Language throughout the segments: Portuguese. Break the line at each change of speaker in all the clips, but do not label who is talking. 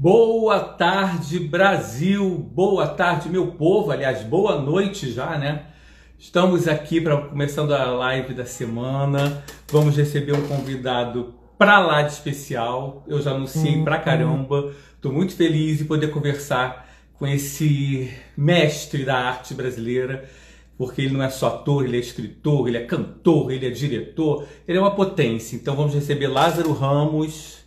Boa tarde, Brasil. Boa tarde, meu povo. Aliás, boa noite já, né? Estamos aqui para começando a live da semana. Vamos receber um convidado pra lá de especial. Eu já anunciei pra caramba. Estou muito feliz de poder conversar com esse mestre da arte brasileira, porque ele não é só ator, ele é escritor, ele é cantor, ele é diretor, ele é uma potência. Então vamos receber Lázaro Ramos.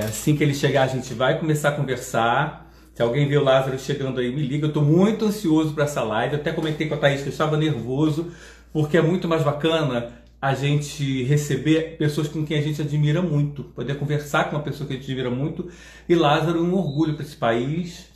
Assim que ele chegar, a gente vai começar a conversar. Se alguém vê o Lázaro chegando aí, me liga. Eu estou muito ansioso para essa live. Eu até comentei com a Thaís que eu estava nervoso, porque é muito mais bacana a gente receber pessoas com quem a gente admira muito, poder conversar com uma pessoa que a gente admira muito. E Lázaro é um orgulho para esse país.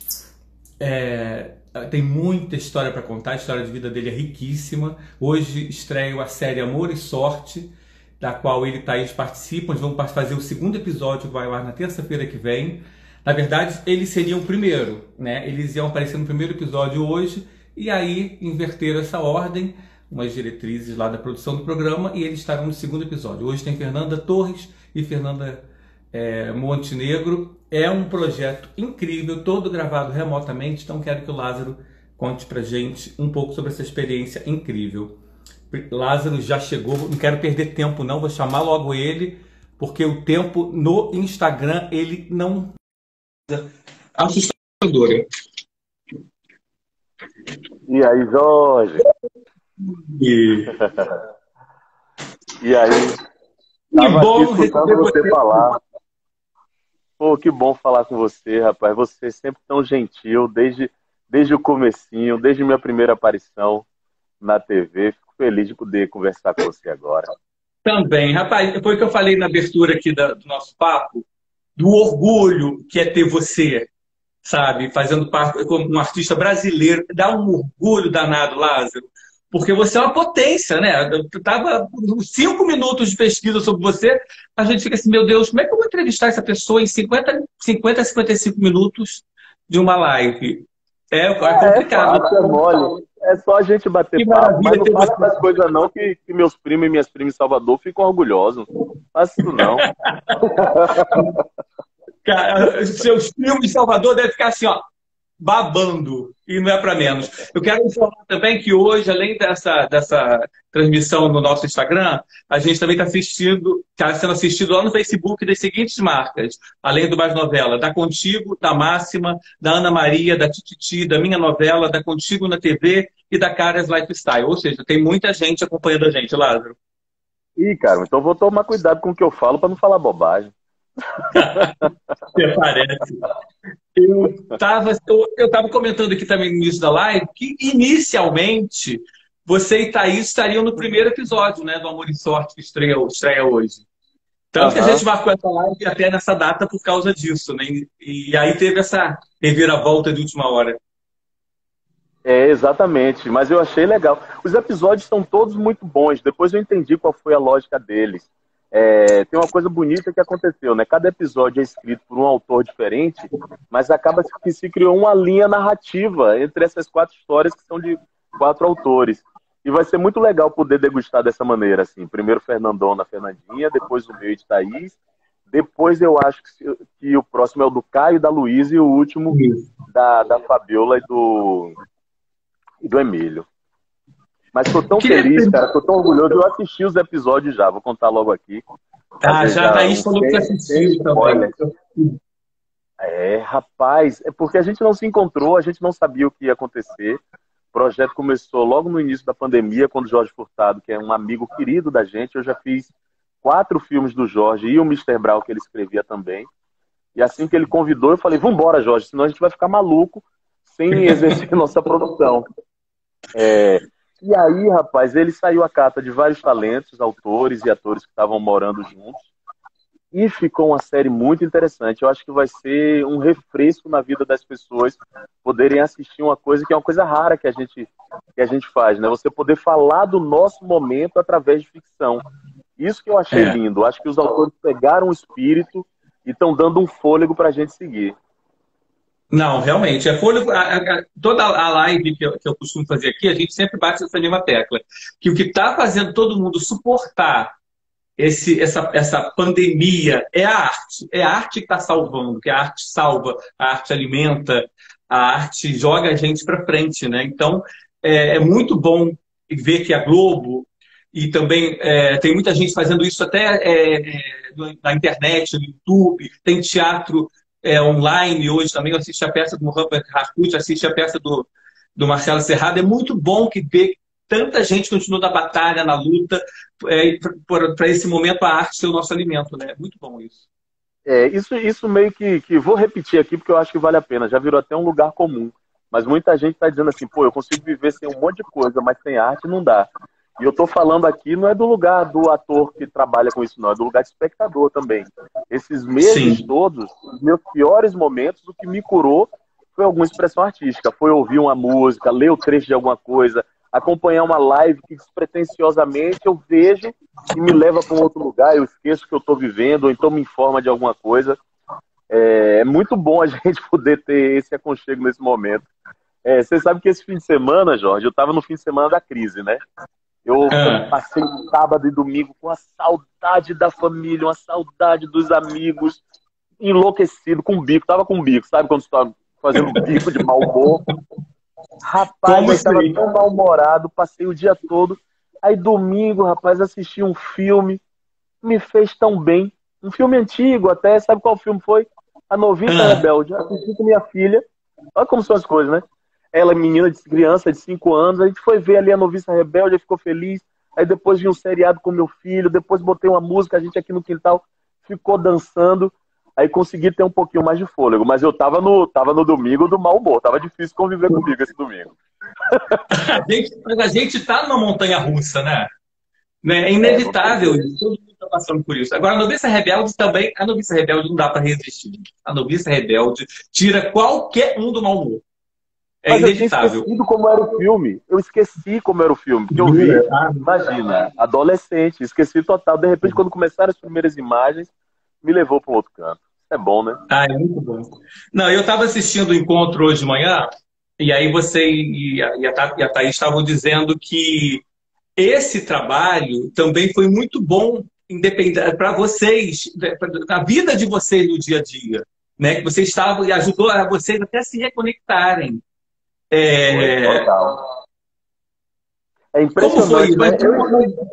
Tem muita história para contar, a história de vida dele é riquíssima. Hoje estreia a série Amor e Sorte, da qual ele e Thaís participam. Eles vão fazer o segundo episódio, que vai ao ar na terça-feira que vem. Na verdade, eles seriam o primeiro, né? Eles iam aparecer no primeiro episódio hoje, e aí inverteram essa ordem, umas diretrizes lá da produção do programa, e eles estarão no segundo episódio. Hoje tem Fernanda Torres e Fernanda Montenegro. É um projeto incrível, todo gravado remotamente, então quero que o Lázaro conte pra gente um pouco sobre essa experiência incrível. Lázaro já chegou, não quero perder tempo não, vou chamar logo ele, porque o tempo no Instagram ele não... Assustadora.
E aí, Jorge?
E...
E aí?
Que
Tava
bom
aqui escutando
receber
você
você.
falar. Pô, que bom falar com você, rapaz. Você é sempre tão gentil, desde o comecinho, desde minha primeira aparição na TV. Fico feliz de poder conversar com você agora.
Também, rapaz, foi o que eu falei na abertura aqui do nosso papo, do orgulho que é ter você, sabe, fazendo parte como um artista brasileiro. Dá um orgulho danado, Lázaro, porque você é uma potência, né? Eu tava 5 minutos de pesquisa sobre você, a gente fica assim, meu Deus, como é que eu vou entrevistar essa pessoa em 50 a 55 minutos de uma live? É
É
complicado.
fácil, é mole. É só a gente
Que
bater papo, mas
maravilha
não
ter
fala
você.
essas coisas não, que meus primos e minhas primas em Salvador ficam orgulhosos. Não faça isso não.
Cara, seus filmes de Salvador devem ficar assim, ó, babando, e não é para menos. Eu quero informar também que hoje, além dessa transmissão no nosso Instagram, a gente também está sendo assistido lá no Facebook das seguintes marcas, além do Mais Novela, da Contigo, da Máxima, da Ana Maria, da Tititi, da Minha Novela, da Contigo na TV e da Caras Lifestyle. Ou seja, tem muita gente acompanhando a gente, Lázaro.
Ih, cara, então vou tomar cuidado com o que eu falo para não falar bobagem.
Até parece. Eu tava comentando aqui também no início da live que, inicialmente, você e Thaís estariam no primeiro episódio, né, do Amor e Sorte, que estreia hoje. Tanto que a gente
Aham.
marcou essa live até nessa data por causa disso, né? E aí teve essa reviravolta de última hora.
É, exatamente, mas eu achei legal. Os episódios são todos muito bons, depois eu entendi qual foi a lógica deles. Tem uma coisa bonita que aconteceu, né? Cada episódio é escrito por um autor diferente, mas acaba que se criou uma linha narrativa entre essas quatro histórias que são de quatro autores. E vai ser muito legal poder degustar dessa maneira, assim. Primeiro Fernandona, Fernandinha, depois o meu e de Thaís, depois eu acho que o próximo é o do Caio, da Luísa, e o último
Isso.
da Fabiola e do Emílio. Mas tô tão
Queria...
feliz, cara, tô tão orgulhoso. Eu assisti os episódios já, vou contar logo aqui.
Ah,
Fazer
já a
já
Thaís
um
falou que
sem
assistiu também.
spoiler. Rapaz, é porque a gente não se encontrou, a gente não sabia o que ia acontecer. O projeto começou logo no início da pandemia, quando o Jorge Furtado, que é um amigo querido da gente, eu já fiz 4 filmes do Jorge e o Mister Brau, que ele escrevia também. E assim que ele convidou, eu falei, vambora, Jorge, senão a gente vai ficar maluco sem exercer nossa produção. E aí, rapaz, ele saiu à cata de vários talentos, autores e atores que estavam morando juntos. E ficou uma série muito interessante. Eu acho que vai ser um refresco na vida das pessoas poderem assistir uma coisa que é uma coisa rara que a gente faz, né? Você poder falar do nosso momento através de ficção. Isso que eu achei
É.
lindo. Acho que os autores pegaram o espírito e estão dando um fôlego para a gente seguir.
Não, realmente. Toda a live que eu costumo fazer aqui, a gente sempre bate essa mesma tecla. Que o que está fazendo todo mundo suportar essa pandemia é a arte que está salvando, que a arte salva, a arte alimenta, a arte joga a gente para frente, né? Então, é muito bom ver que a Globo e também tem muita gente fazendo isso até na internet, no YouTube, tem teatro online hoje também. Eu assisti a peça do Muhammad Harcourt, assisti a peça do Marcelo Serrado. É muito bom que ver tanta gente continua na batalha, na luta, para esse momento a arte ser o nosso alimento, né? É muito bom isso.
Isso meio que vou repetir aqui porque eu acho que vale a pena. Já virou até um lugar comum. Mas muita gente está dizendo assim, pô, eu consigo viver sem um monte de coisa, mas sem arte não dá. E eu estou falando aqui não é do lugar do ator que trabalha com isso, não. É do lugar de espectador também. Esses meses
Sim.
todos, os meus piores momentos, o que me curou foi alguma expressão artística. Foi ouvir uma música, ler o trecho de alguma coisa, acompanhar uma live que despretensiosamente eu vejo e me leva para um outro lugar, eu esqueço que eu estou vivendo, ou então me informa de alguma coisa. É muito bom a gente poder ter esse aconchego nesse momento. Você sabe que esse fim de semana, Jorge, eu estava no fim de semana da crise, né? Eu
Ah,
passei sábado e domingo com a saudade da família, uma saudade dos amigos, enlouquecido, com bico. Tava com bico, sabe quando você tá fazendo bico de mau humor? Rapaz,
como
aí tava
sei?
tão mal-humorado, passei o dia todo. Aí domingo, rapaz, assisti um filme, me fez tão bem. Um filme antigo até, sabe qual filme foi? A Noviça
Ah,
Rebelde. Assisti com minha filha. Olha como são as coisas, né? Ela, menina de criança de 5 anos, a gente foi ver ali a Noviça Rebelde, aí ficou feliz. Aí depois vi um seriado com meu filho, depois botei uma música, a gente aqui no quintal ficou dançando. Aí consegui ter um pouquinho mais de fôlego, mas eu tava no domingo do mau humor, tava difícil conviver comigo esse domingo.
mas a gente está numa montanha russa, né? É
Não tem
inevitável
jeito.
isso, todo mundo está passando por isso. Agora, a Noviça Rebelde também, a Noviça Rebelde não dá para resistir. A Noviça Rebelde tira qualquer um do mau humor. É
Mas eu tinha
inevitável.
esquecido como era o filme. Eu esqueci como era o filme, porque eu
Jura?
vi, imagina, adolescente, esqueci total. De repente, quando começaram as primeiras imagens, me levou para um outro canto. É bom, né?
É muito bom. Não, eu estava assistindo o encontro hoje de manhã, e aí você e a Thaís estavam dizendo que esse trabalho também foi muito bom para vocês, na vida de vocês no dia a dia, né? Que vocês estavam e ajudou a vocês até se reconectarem.
Foi,
É,
total. É
como foi
impressionante,
isso?
né?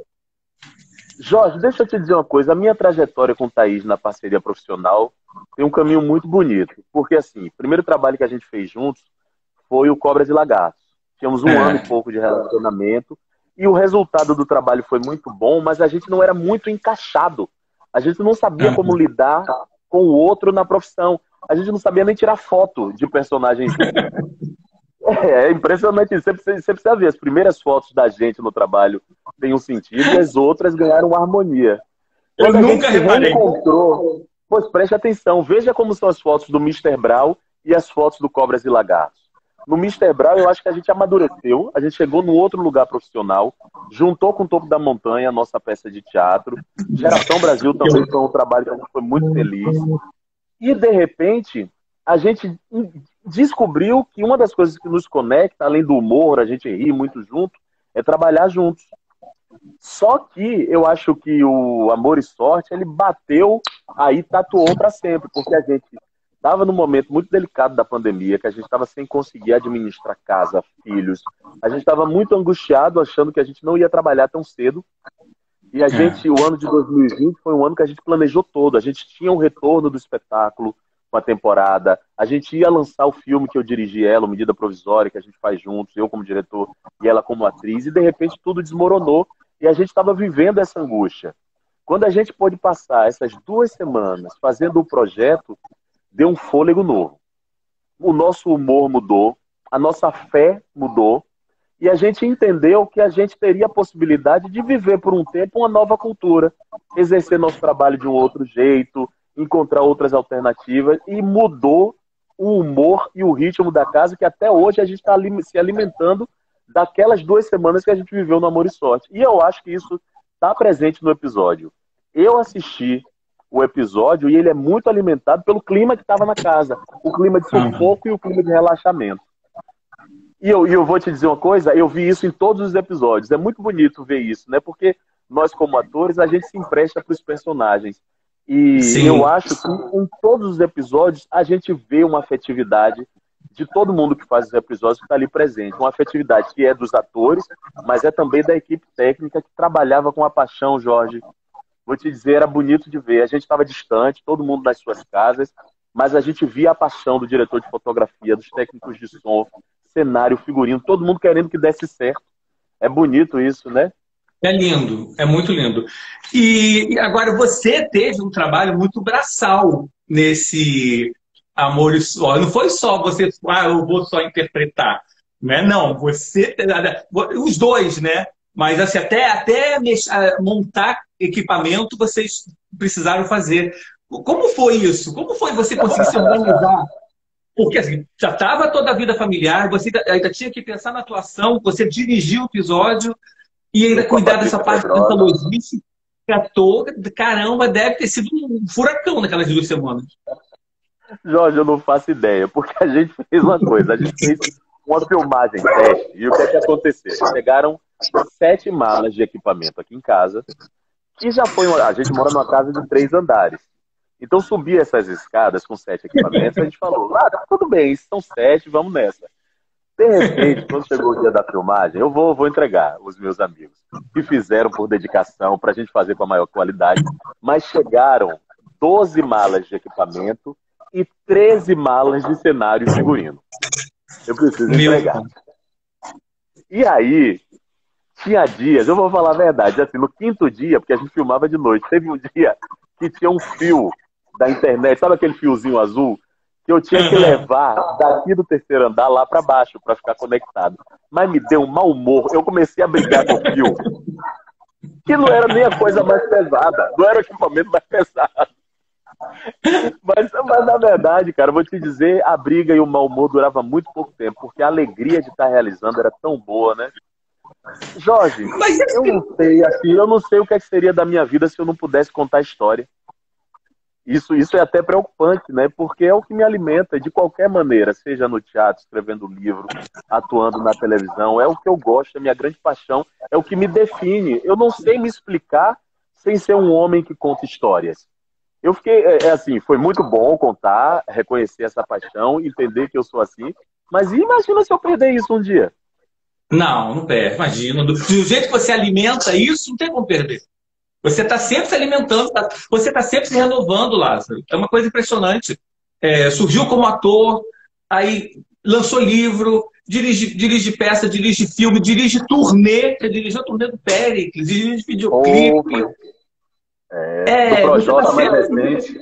Jorge, deixa eu te dizer uma coisa. A minha trajetória com o Thaís na parceria profissional tem um caminho muito bonito. Porque, assim, o primeiro trabalho que a gente fez juntos foi o Cobras e Lagartos. Tínhamos um ano e
É,
pouco de relacionamento e o resultado do trabalho foi muito bom, mas a gente não era muito encaixado. A gente não sabia como
é.
lidar com o outro na profissão. A gente não sabia nem tirar foto de personagem junto. É impressionante isso. Você precisa ver. As primeiras fotos da gente no trabalho têm um sentido e as outras ganharam harmonia.
Eu
Quando a gente
nunca
se
reparei.
reencontrou, pois preste atenção, veja como são as fotos do Mister Brau e as fotos do Cobras e Lagartos. No Mister Brau, eu acho que a gente amadureceu, a gente chegou num outro lugar profissional, juntou com o Topo da Montanha a nossa peça de teatro. Geração Brasil também foi um trabalho que a gente foi muito feliz. E, de repente, a gente descobriu que uma das coisas que nos conecta, além do humor, a gente ri muito junto, é trabalhar juntos. Só que eu acho que o Amor e Sorte, ele bateu, aí tatuou para sempre, porque a gente estava num momento muito delicado da pandemia, que a gente estava sem conseguir administrar casa, filhos. A gente estava muito angustiado, achando que a gente não ia trabalhar tão cedo. E a
É.
gente, o ano de 2020 foi um ano que a gente planejou todo. A gente tinha um retorno do espetáculo, uma temporada. A gente ia lançar o filme que eu dirigi ela, o Medida Provisória, que a gente faz juntos, eu como diretor e ela como atriz. E de repente tudo desmoronou e a gente estava vivendo essa angústia. Quando a gente pôde passar essas 2 semanas fazendo o projeto, deu um fôlego novo. O nosso humor mudou, a nossa fé mudou e a gente entendeu que a gente teria a possibilidade de viver por um tempo uma nova cultura, exercer nosso trabalho de um outro jeito, encontrar outras alternativas e mudou o humor e o ritmo da casa que até hoje a gente está se alimentando daquelas 2 semanas que a gente viveu no Amor e Sorte. E eu acho que isso está presente no episódio. Eu assisti o episódio e ele é muito alimentado pelo clima que estava na casa, o clima de
Uhum.
sufoco e o clima de relaxamento. E eu vou te dizer uma coisa, eu vi isso em todos os episódios. É muito bonito ver isso, né? Porque nós como atores, a gente se empresta para os personagens. E
Sim.
eu acho que em todos os episódios a gente vê uma afetividade de todo mundo que faz os episódios que está ali presente. Uma afetividade que é dos atores, mas é também da equipe técnica que trabalhava com a paixão, Jorge. Vou te dizer, era bonito de ver. A gente estava distante, todo mundo nas suas casas, mas a gente via a paixão do diretor de fotografia, dos técnicos de som, cenário, figurino, todo mundo querendo que desse certo. É bonito isso, né?
É lindo, é muito lindo. E agora, você teve um trabalho muito braçal nesse Amor e Só. Não foi só você, eu vou só interpretar. Né? Não, você... Os dois, né? Mas assim, até montar equipamento, vocês precisaram fazer. Como foi isso? Como foi você conseguir se organizar? Porque assim, já estava toda a vida familiar, você ainda tinha que pensar na atuação, você dirigiu o episódio, e ainda cuidar dessa parte dessa logística toda. Caramba, deve ter sido um furacão naquelas 2 semanas.
Jorge, eu não faço ideia, porque a gente fez uma coisa, a gente fez uma filmagem teste, e o que é que aconteceu? Chegaram 7 malas de equipamento aqui em casa, que já foi, a gente mora numa casa de 3 andares. Então subir essas escadas com 7 equipamentos, a gente falou, tudo bem, são 7, vamos nessa. De repente, quando chegou o dia da filmagem, eu vou entregar os meus amigos, que fizeram por dedicação, para a gente fazer com a maior qualidade, mas chegaram 12 malas de equipamento e 13 malas de cenário e figurino. Eu preciso entregar. E aí, tinha dias, eu vou falar a verdade, assim, no 5º dia, porque a gente filmava de noite, teve um dia que tinha um fio da internet, sabe aquele fiozinho azul? Que eu tinha que levar daqui do 3º andar lá para baixo, para ficar conectado. Mas me deu um mau humor. Eu comecei a brigar com o fio. Que não era nem a coisa mais pesada. Não era o equipamento mais pesado. Mas na verdade, cara, eu vou te dizer, a briga e o mau humor durava muito pouco tempo, porque a alegria de estar realizando era tão boa, né? Jorge, eu não sei o que seria da minha vida se eu não pudesse contar a história. Isso é até preocupante, né? Porque é o que me alimenta de qualquer maneira, seja no teatro, escrevendo livro, atuando na televisão. É o que eu gosto, é a minha grande paixão, é o que me define. Eu não sei me explicar sem ser um homem que conta histórias. Eu fiquei, assim, foi muito bom contar, reconhecer essa paixão, entender que eu sou assim, mas imagina se eu perder isso um dia.
Não perde, imagina. Do jeito que você alimenta isso, não tem como perder. Você está sempre se alimentando, você está sempre se renovando, Lázaro. É uma coisa impressionante. Surgiu como ator, aí lançou livro, dirige peça, dirige filme, dirige turnê. Você dirigiu a turnê do Péricles, dirige videoclipe.
Do Projota mais recente.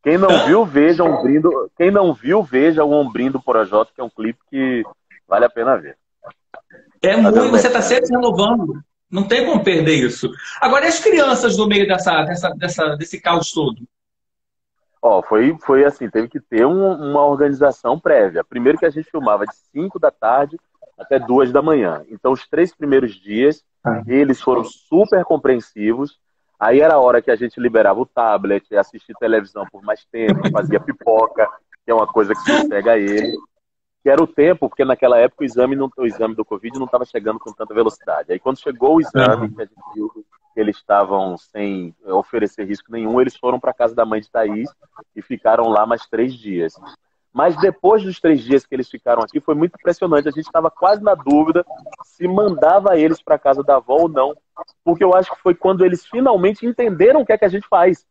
Quem não viu, veja um brindo. Quem não viu, veja o Ombrim do Projota, que é um clipe que vale a pena ver.
Muito, você está sempre se renovando. Não tem como perder isso. Agora, e as crianças no meio desse caos todo?
Foi assim, teve que ter uma organização prévia. Primeiro que a gente filmava de 5 da tarde até 2 da manhã. Então, os 3 primeiros dias, eles foram super compreensivos. Aí era a hora que a gente liberava o tablet, assistia televisão por mais tempo, fazia pipoca, que é uma coisa que sossega ele. Que era o tempo, porque naquela época o exame do Covid não estava chegando com tanta velocidade. Aí quando chegou o exame, que a gente viu que eles estavam sem oferecer risco nenhum, eles foram para a casa da mãe de Thaís e ficaram lá mais 3 dias. Mas depois dos 3 dias que eles ficaram aqui, foi muito impressionante. A gente estava quase na dúvida se mandava eles para a casa da avó ou não. Porque eu acho que foi quando eles finalmente entenderam o que é que a gente faz.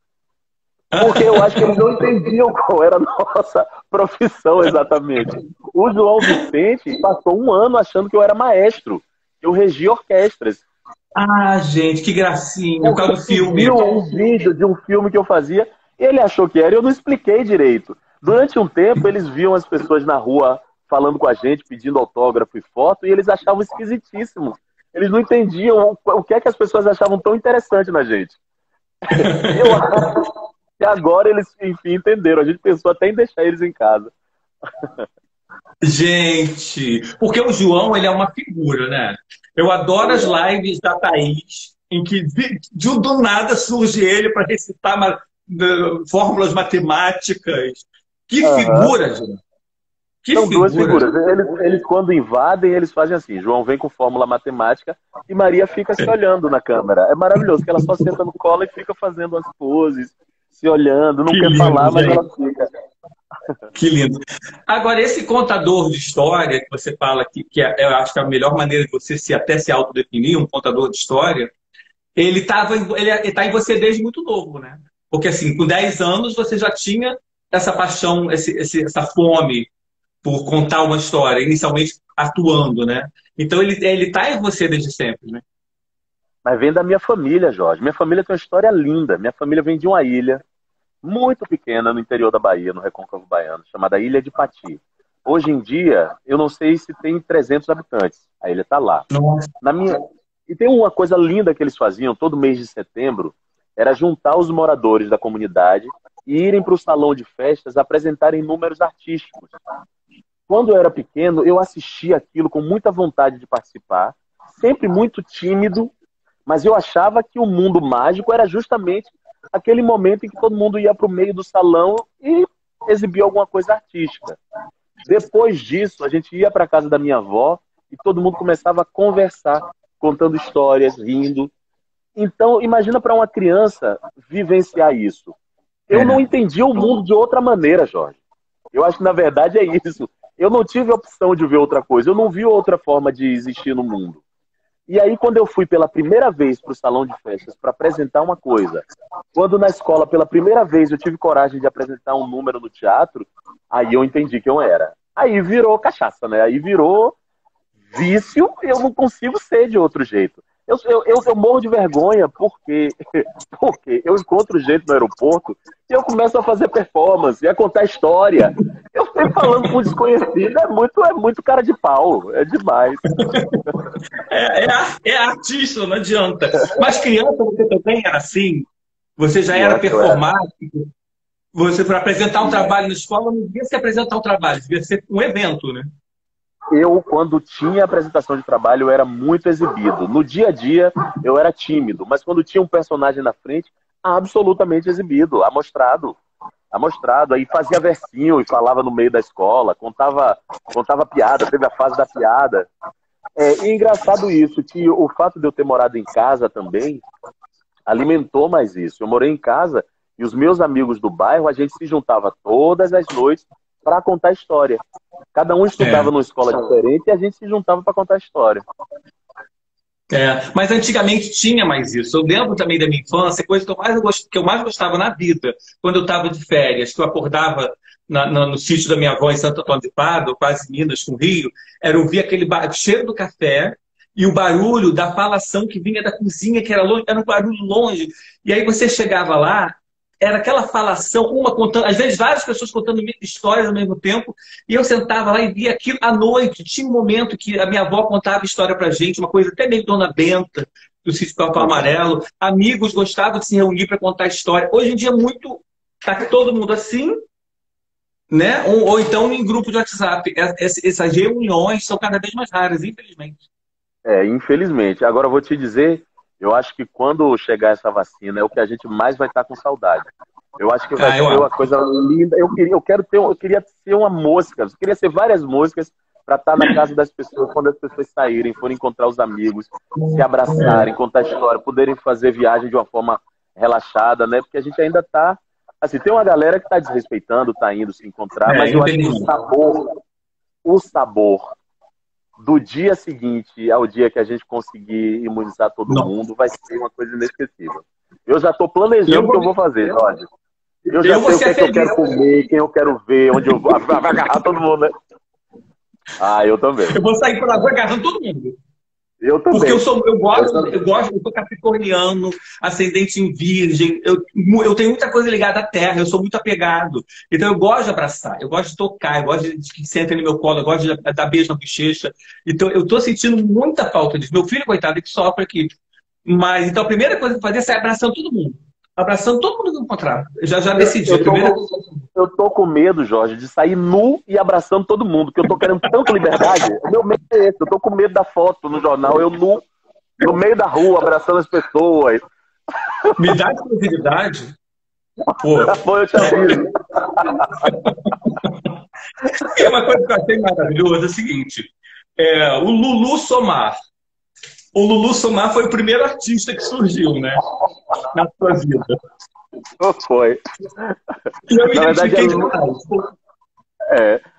Porque eu acho que eles não entendiam qual era a nossa profissão exatamente. O João Vicente passou 1 ano achando que eu era maestro. Eu regia orquestras.
Gente, que gracinha. Por causa do filme.
Viu um vídeo de um filme que eu fazia, ele achou que era e eu não expliquei direito. Durante um tempo, eles viam as pessoas na rua falando com a gente, pedindo autógrafo e foto, e eles achavam esquisitíssimo. Eles não entendiam o que é que as pessoas achavam tão interessante na gente. Eu acho... E agora eles, enfim, entenderam. A gente pensou até em deixar eles em casa.
Gente, porque o João, ele é uma figura, né? Eu adoro as lives da Thaís, em que do nada surge ele para recitar fórmulas matemáticas. Que figura, gente! Que
São duas
figura.
figuras. Eles, quando invadem, eles fazem assim. João vem com fórmula matemática e Maria fica se olhando na câmera. É maravilhoso, que ela só senta no colo e fica fazendo as poses, se olhando, não
Que
quer
lindo,
falar, mas ela
gente.
fica.
Que lindo. Agora, esse contador de história que você fala eu acho que é a melhor maneira de você até se autodefinir, um contador de história, ele tá em você desde muito novo, né? Porque assim, com 10 anos você já tinha essa paixão, essa fome por contar uma história, inicialmente atuando, né? Então ele tá em você desde sempre, né?
Mas vem da minha família, Jorge. Minha família tem uma história linda. Minha família vem de uma ilha muito pequena no interior da Bahia, no Recôncavo Baiano, chamada Ilha de Pati. Hoje em dia, eu não sei se tem 300 habitantes. A ilha está lá.
Nossa.
Na minha... E tem uma coisa linda que eles faziam todo mês de setembro, era juntar os moradores da comunidade e irem para o salão de festas apresentarem números artísticos. Quando eu era pequeno, eu assistia aquilo com muita vontade de participar, sempre muito tímido, mas eu achava que o mundo mágico era justamente aquele momento em que todo mundo ia para o meio do salão e exibia alguma coisa artística. Depois disso, a gente ia para a casa da minha avó e todo mundo começava a conversar, contando histórias, rindo. Então, imagina para uma criança vivenciar isso. Eu não entendia o mundo de outra maneira, Jorge. Eu acho que, na verdade, é isso. Eu não tive a opção de ver outra coisa. Eu não vi outra forma de existir no mundo. E aí, quando eu fui pela primeira vez para o salão de festas para apresentar uma coisa, quando na escola, pela primeira vez, eu tive coragem de apresentar um número no teatro, aí eu entendi quem eu era. Aí virou cachaça, né? Aí virou vício, eu não consigo ser de outro jeito. Eu morro de vergonha porque eu encontro gente no aeroporto e eu começo a fazer performance, a contar história. Eu fico falando com desconhecido, é muito cara de pau, é demais.
É artista, não adianta. Mas criança, você também era assim? Você já era
Criança, eu era.
performático? Você, para apresentar um trabalho na escola, não devia se apresentar um trabalho, devia ser um evento, né?
Eu, quando tinha apresentação de trabalho, eu era muito exibido. No dia a dia, eu era tímido, mas quando tinha um personagem na frente, absolutamente exibido, amostrado. Amostrado. Aí fazia versinho e falava no meio da escola, contava piada, teve a fase da piada. E engraçado isso, que o fato de eu ter morado em casa também alimentou mais isso. Eu morei em casa e os meus amigos do bairro, a gente se juntava todas as noites para contar história. Cada um estudava numa escola diferente e a gente se juntava para contar história.
Mas antigamente tinha mais isso. Eu lembro também da minha infância, coisa que eu mais gostava na vida, quando eu estava de férias, que eu acordava no sítio da minha avó em Santo Antônio de Pádua, quase Minas com Rio, era ouvir aquele cheiro do café e o barulho da falação que vinha da cozinha, que era longe, era um barulho longe. E aí você chegava lá, era aquela falação, uma contando, às vezes várias pessoas contando histórias ao mesmo tempo, e eu sentava lá e via aquilo à noite. Tinha um momento que a minha avó contava história pra gente, uma coisa até meio Dona Benta, do Sítio Capão Amarelo. Amigos gostavam de se reunir para contar história. Hoje em dia, tá todo mundo assim, né? Ou então em grupo de WhatsApp. Essas reuniões são cada vez mais raras, infelizmente.
Infelizmente. Agora eu vou te dizer, eu acho que quando chegar essa vacina é o que a gente mais vai estar com saudade. Eu acho que vai ser uma coisa linda. Eu queria ser uma mosca, eu queria ser várias moscas para estar na casa das pessoas quando as pessoas saírem, forem encontrar os amigos, se abraçarem, contar história, poderem fazer viagem de uma forma relaxada, né? Porque a gente ainda está... Assim, tem uma galera que está desrespeitando, está indo se encontrar, mas eu acho que o sabor do dia seguinte ao dia que a gente conseguir imunizar todo mundo vai ser uma coisa inesquecível. Eu já estou planejando o que eu vou fazer, Jorge. Eu já sei o que é que eu quero comer, quem eu quero ver, onde eu vou. Vai agarrar todo mundo, né? Eu também.
Eu vou sair pela rua agarrando todo mundo.
Eu também.
Porque eu sou capricorniano, ascendente em virgem, eu tenho muita coisa ligada à terra, eu sou muito apegado. Então eu gosto de abraçar, eu gosto de tocar, eu gosto de que senta no meu colo, eu gosto de dar beijo na bochecha. Então eu tô sentindo muita falta disso. Meu filho, coitado, ele que sofre aqui. Mas então a primeira coisa que eu fazer é sair abraçando todo mundo. Abraçando todo mundo que eu encontrar. Eu já decidi.
Eu tô com medo, Jorge, de sair nu e abraçando todo mundo, porque eu tô querendo tanta liberdade. O meu medo é esse. Eu tô com medo da foto no jornal, eu nu, no meio da rua, abraçando as pessoas.
Me dá exclusividade?
Pô, eu te aviso.
E uma coisa que eu achei maravilhosa é o seguinte: o Lulu Somar. O Lulu Somar foi o primeiro artista que surgiu, né? Na sua vida.
Foi.
E eu me
Na verdade,
identifiquei demais.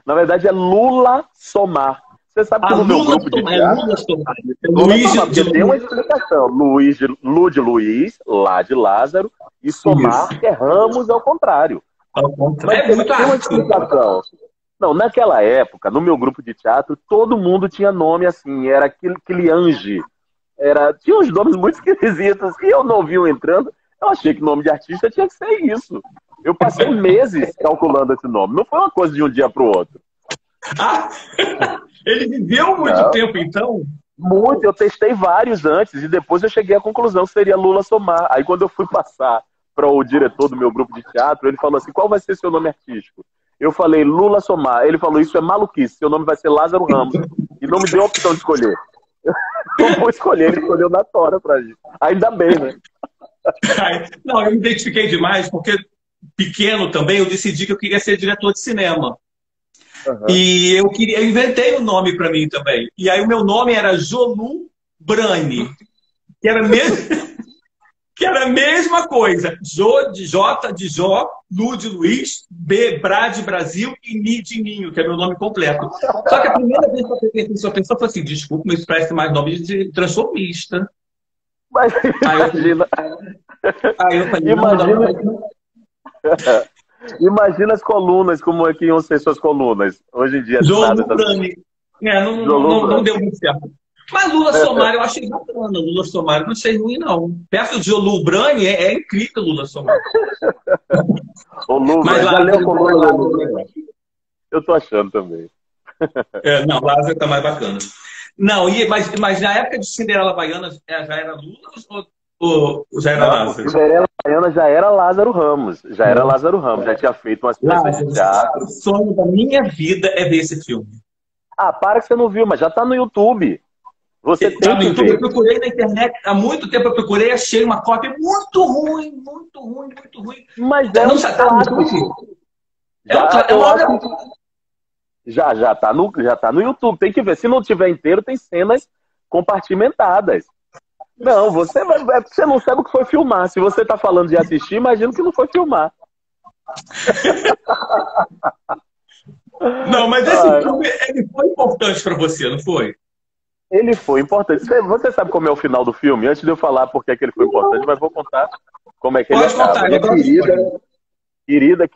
na verdade, é Lula Somar. Você sabe que
A
no meu
Lula
grupo de
Somar, é
teatro.
Lula Somar. É
Lula
Luiz
Somar,
de
porque tem uma explicação. Lu de Luiz, lá de Lázaro, e
Isso.
Somar, que é Ramos ao contrário.
Ao
Mas
contrário. É muito
tem uma
arte.
explicação. Não, naquela época, no meu grupo de teatro, todo mundo tinha nome assim, era Kiliange. Tinha uns nomes muito esquisitos, e eu não vi um entrando, eu achei que nome de artista tinha que ser isso. Eu passei meses calculando esse nome, não foi uma coisa de um dia para o outro.
Ah, ele viveu muito tempo, então?
Muito, eu testei vários antes, e depois eu cheguei à conclusão que seria Lula Somar. Aí quando eu fui passar para o diretor do meu grupo de teatro, ele falou assim, qual vai ser seu nome artístico? Eu falei, Lula Somar. Ele falou, isso é maluquice, seu nome vai ser Lázaro Ramos. E não me deu a opção de escolher. Não vou escolher, ele escolheu na tora pra gente. Ainda bem, né?
Não, eu me identifiquei demais, porque pequeno também eu decidi que eu queria ser diretor de cinema.
Uhum.
E eu inventei um nome para mim também. E aí o meu nome era Jolu Brani, que era que era a mesma coisa. J de Jó, Lu de Luiz, B, Bra de Brasil e Ni de Ninho, que é meu nome completo. Só que a primeira vez que eu pensei sua pessoa foi assim, desculpa, mas isso parece mais nome de transformista.
Mas imagina.
Aí eu falei,
Imagina as colunas, como é que iam ser suas colunas. Hoje em dia,
Jolu
nada.
Brani. Não deu muito certo. Mas Lula Somar eu achei bacana. Lula Somar eu não achei ruim, não. Perto de Jolu Brani é incrível Lula Somar.
O Lula,
mas
já leu coluna do
Lula?
Eu tô achando também.
Não, Lázaro tá mais bacana. Não, mas na época de Cinderela Baiana já era Lula ou já era Lázaro?
Cinderela Baiana já era Lázaro Ramos. Já tinha feito umas peças de teatro.
O sonho da minha vida é ver esse filme.
Ah, para que você não viu, mas já tá no YouTube. Você tem
tá no
que
YouTube,
ver.
eu procurei na internet, há muito tempo eu procurei, achei uma cópia muito ruim, muito ruim, muito ruim.
Mas
não clássico.
Já tá no YouTube, tem que ver. Se não tiver inteiro, tem cenas compartimentadas. Não, você não sabe o que foi filmar. Se você tá falando de assistir, imagino que não foi filmar.
Não, mas esse filme ele foi importante para você, não foi?
Ele foi importante. Você sabe como é o final do filme? Antes de eu falar por que ele foi importante, mas vou contar como é que ele acaba. Querida,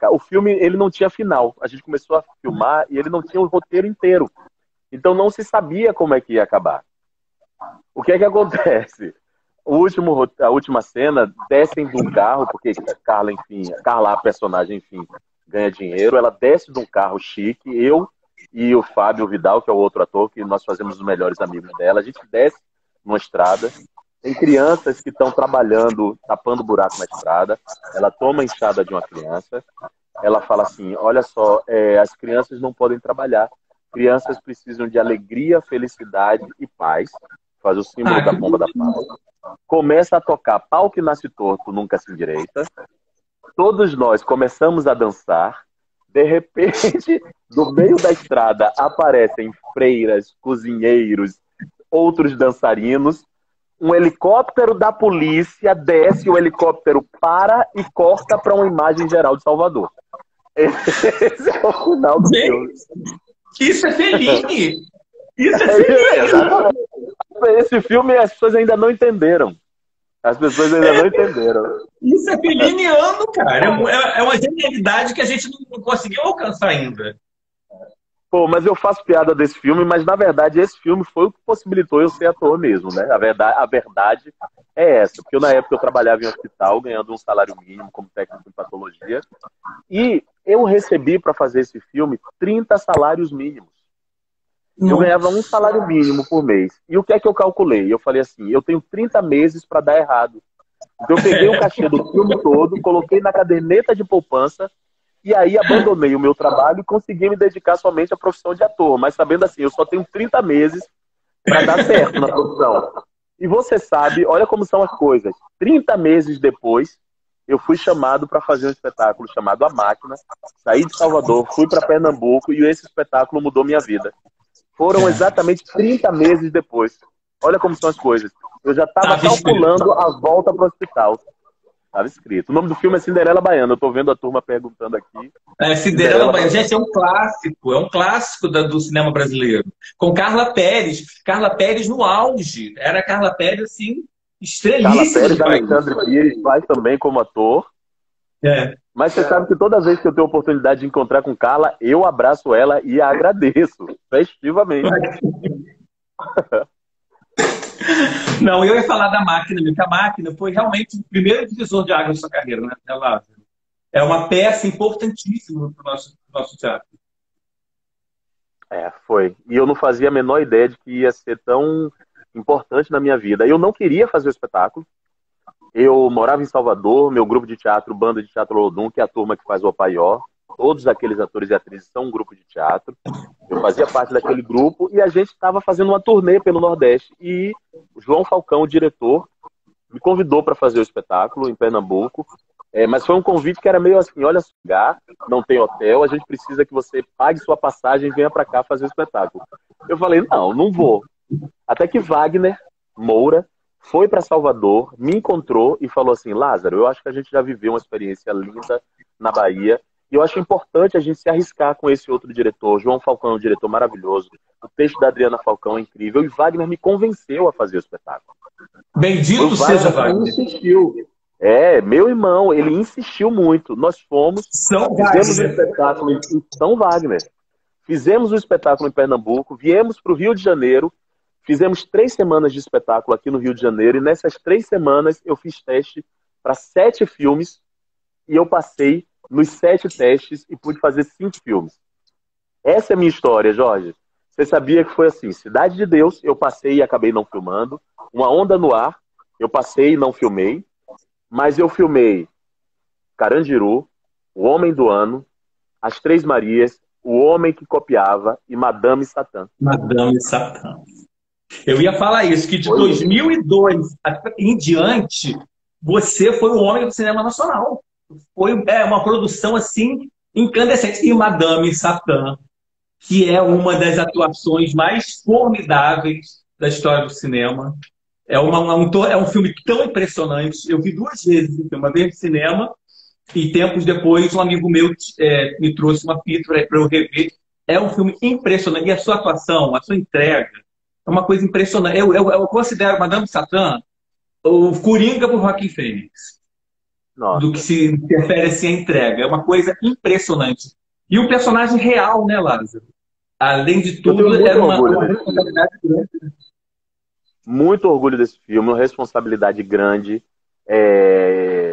o filme ele não tinha final. A gente começou a filmar e ele não tinha o roteiro inteiro. Então não se sabia como é que ia acabar. O que é que acontece? A última cena, descem de um carro, porque Carla, a personagem, enfim, ganha dinheiro. Ela desce de um carro chique, eu e o Fábio Vidal, que é o outro ator, que nós fazemos os melhores amigos dela. A gente desce numa estrada, tem crianças que estão trabalhando, tapando buraco na estrada. Ela toma a enxada de uma criança, ela fala assim, olha só, as crianças não podem trabalhar. Crianças precisam de alegria, felicidade e paz. Faz o símbolo da bomba da paz. Começa a tocar Pau que Nasce Torto, Nunca Se Endireita. Todos nós começamos a dançar. De repente, no meio da estrada, aparecem freiras, cozinheiros, outros dançarinos. Um helicóptero da polícia desce, o helicóptero para e corta para uma imagem geral de Salvador. Esse é o final do filme.
Isso é Fellini! Isso é Fellini!
Esse filme as pessoas ainda não entenderam.
Isso é feliniano, cara. É uma genialidade que a gente não conseguiu alcançar ainda.
Pô, mas eu faço piada desse filme, mas na verdade esse filme foi o que possibilitou eu ser ator mesmo, né? A verdade é essa. Porque na época eu trabalhava em hospital, ganhando um salário mínimo como técnico em patologia. E eu recebi para fazer esse filme 30 salários mínimos. Eu ganhava um salário mínimo por mês. E o que é que eu calculei? Eu falei assim, eu tenho 30 meses para dar errado. Então eu peguei o cachê do filme todo, coloquei na caderneta de poupança e aí abandonei o meu trabalho e consegui me dedicar somente à profissão de ator. Mas sabendo assim, eu só tenho 30 meses para dar certo na profissão. E você sabe, olha como são as coisas. 30 meses depois, eu fui chamado para fazer um espetáculo chamado A Máquina. Saí de Salvador, fui para Pernambuco e esse espetáculo mudou minha vida. Foram exatamente 30 meses depois. Olha como são as coisas. Eu já estava calculando a volta para o hospital. Estava escrito. O nome do filme é Cinderela Baiana. Eu estou vendo a turma perguntando aqui.
Cinderela Baiana. Gente, é um clássico do cinema brasileiro. Com Carla Pérez. Carla Pérez no auge. Era Carla Pérez, assim, estrelíssima.
Carla Pérez, Alexandre Pires vai também como ator. Mas você sabe que toda vez que eu tenho a oportunidade de encontrar com Carla, eu abraço ela e a agradeço, festivamente.
Não, eu ia falar da Máquina, porque a Máquina foi realmente o primeiro divisor de águas da sua carreira, né, Lázaro? É uma peça importantíssima para o nosso teatro.
Foi. E eu não fazia a menor ideia de que ia ser tão importante na minha vida. Eu não queria fazer o espetáculo. Eu morava em Salvador, meu grupo de teatro, Banda de Teatro Olodum, que é a turma que faz o Opaió. Todos aqueles atores e atrizes são um grupo de teatro. Eu fazia parte daquele grupo e a gente estava fazendo uma turnê pelo Nordeste. E o João Falcão, o diretor, me convidou para fazer o espetáculo em Pernambuco. Mas foi um convite que era meio assim, olha, não tem hotel, a gente precisa que você pague sua passagem e venha para cá fazer o espetáculo. Eu falei, não vou. Até que Wagner Moura foi para Salvador, me encontrou e falou assim, Lázaro, eu acho que a gente já viveu uma experiência linda na Bahia e eu acho importante a gente se arriscar com esse outro diretor. João Falcão é um diretor maravilhoso, o texto da Adriana Falcão é incrível e Wagner me convenceu a fazer o espetáculo.
Bendito seja Wagner.
Insistiu. Meu irmão, ele insistiu muito. Nós fomos, fizemos o espetáculo em São Wagner, fizemos o espetáculo em Pernambuco, viemos para o Rio de Janeiro, fizemos 3 semanas de espetáculo aqui no Rio de Janeiro e nessas 3 semanas eu fiz teste para 7 filmes e eu passei nos 7 testes e pude fazer 5 filmes. Essa é a minha história, Jorge. Você sabia que foi assim, Cidade de Deus, eu passei e acabei não filmando. Uma Onda no Ar, eu passei e não filmei. Mas eu filmei Carandiru, O Homem do Ano, As Três Marias, O Homem que Copiava e Madame Satã.
Madame Satã. Eu ia falar isso, que de 2002 em diante, você foi o homem do cinema nacional. Foi uma produção assim incandescente. E Madame Satã, que é uma das atuações mais formidáveis da história do cinema. É um filme tão impressionante. Eu vi 2 vezes, uma vez no cinema e tempos depois um amigo meu me trouxe uma fita para eu rever. É um filme impressionante. E a sua atuação, a sua entrega, é uma coisa impressionante. Eu considero Madame Satã o Coringa por Joaquim Fênix.
Nossa.
Do que se refere assim, a entrega. É uma coisa impressionante. E o personagem real, né, Lázaro? Além de tudo, era uma responsabilidade grande.
Muito orgulho desse filme, uma responsabilidade grande.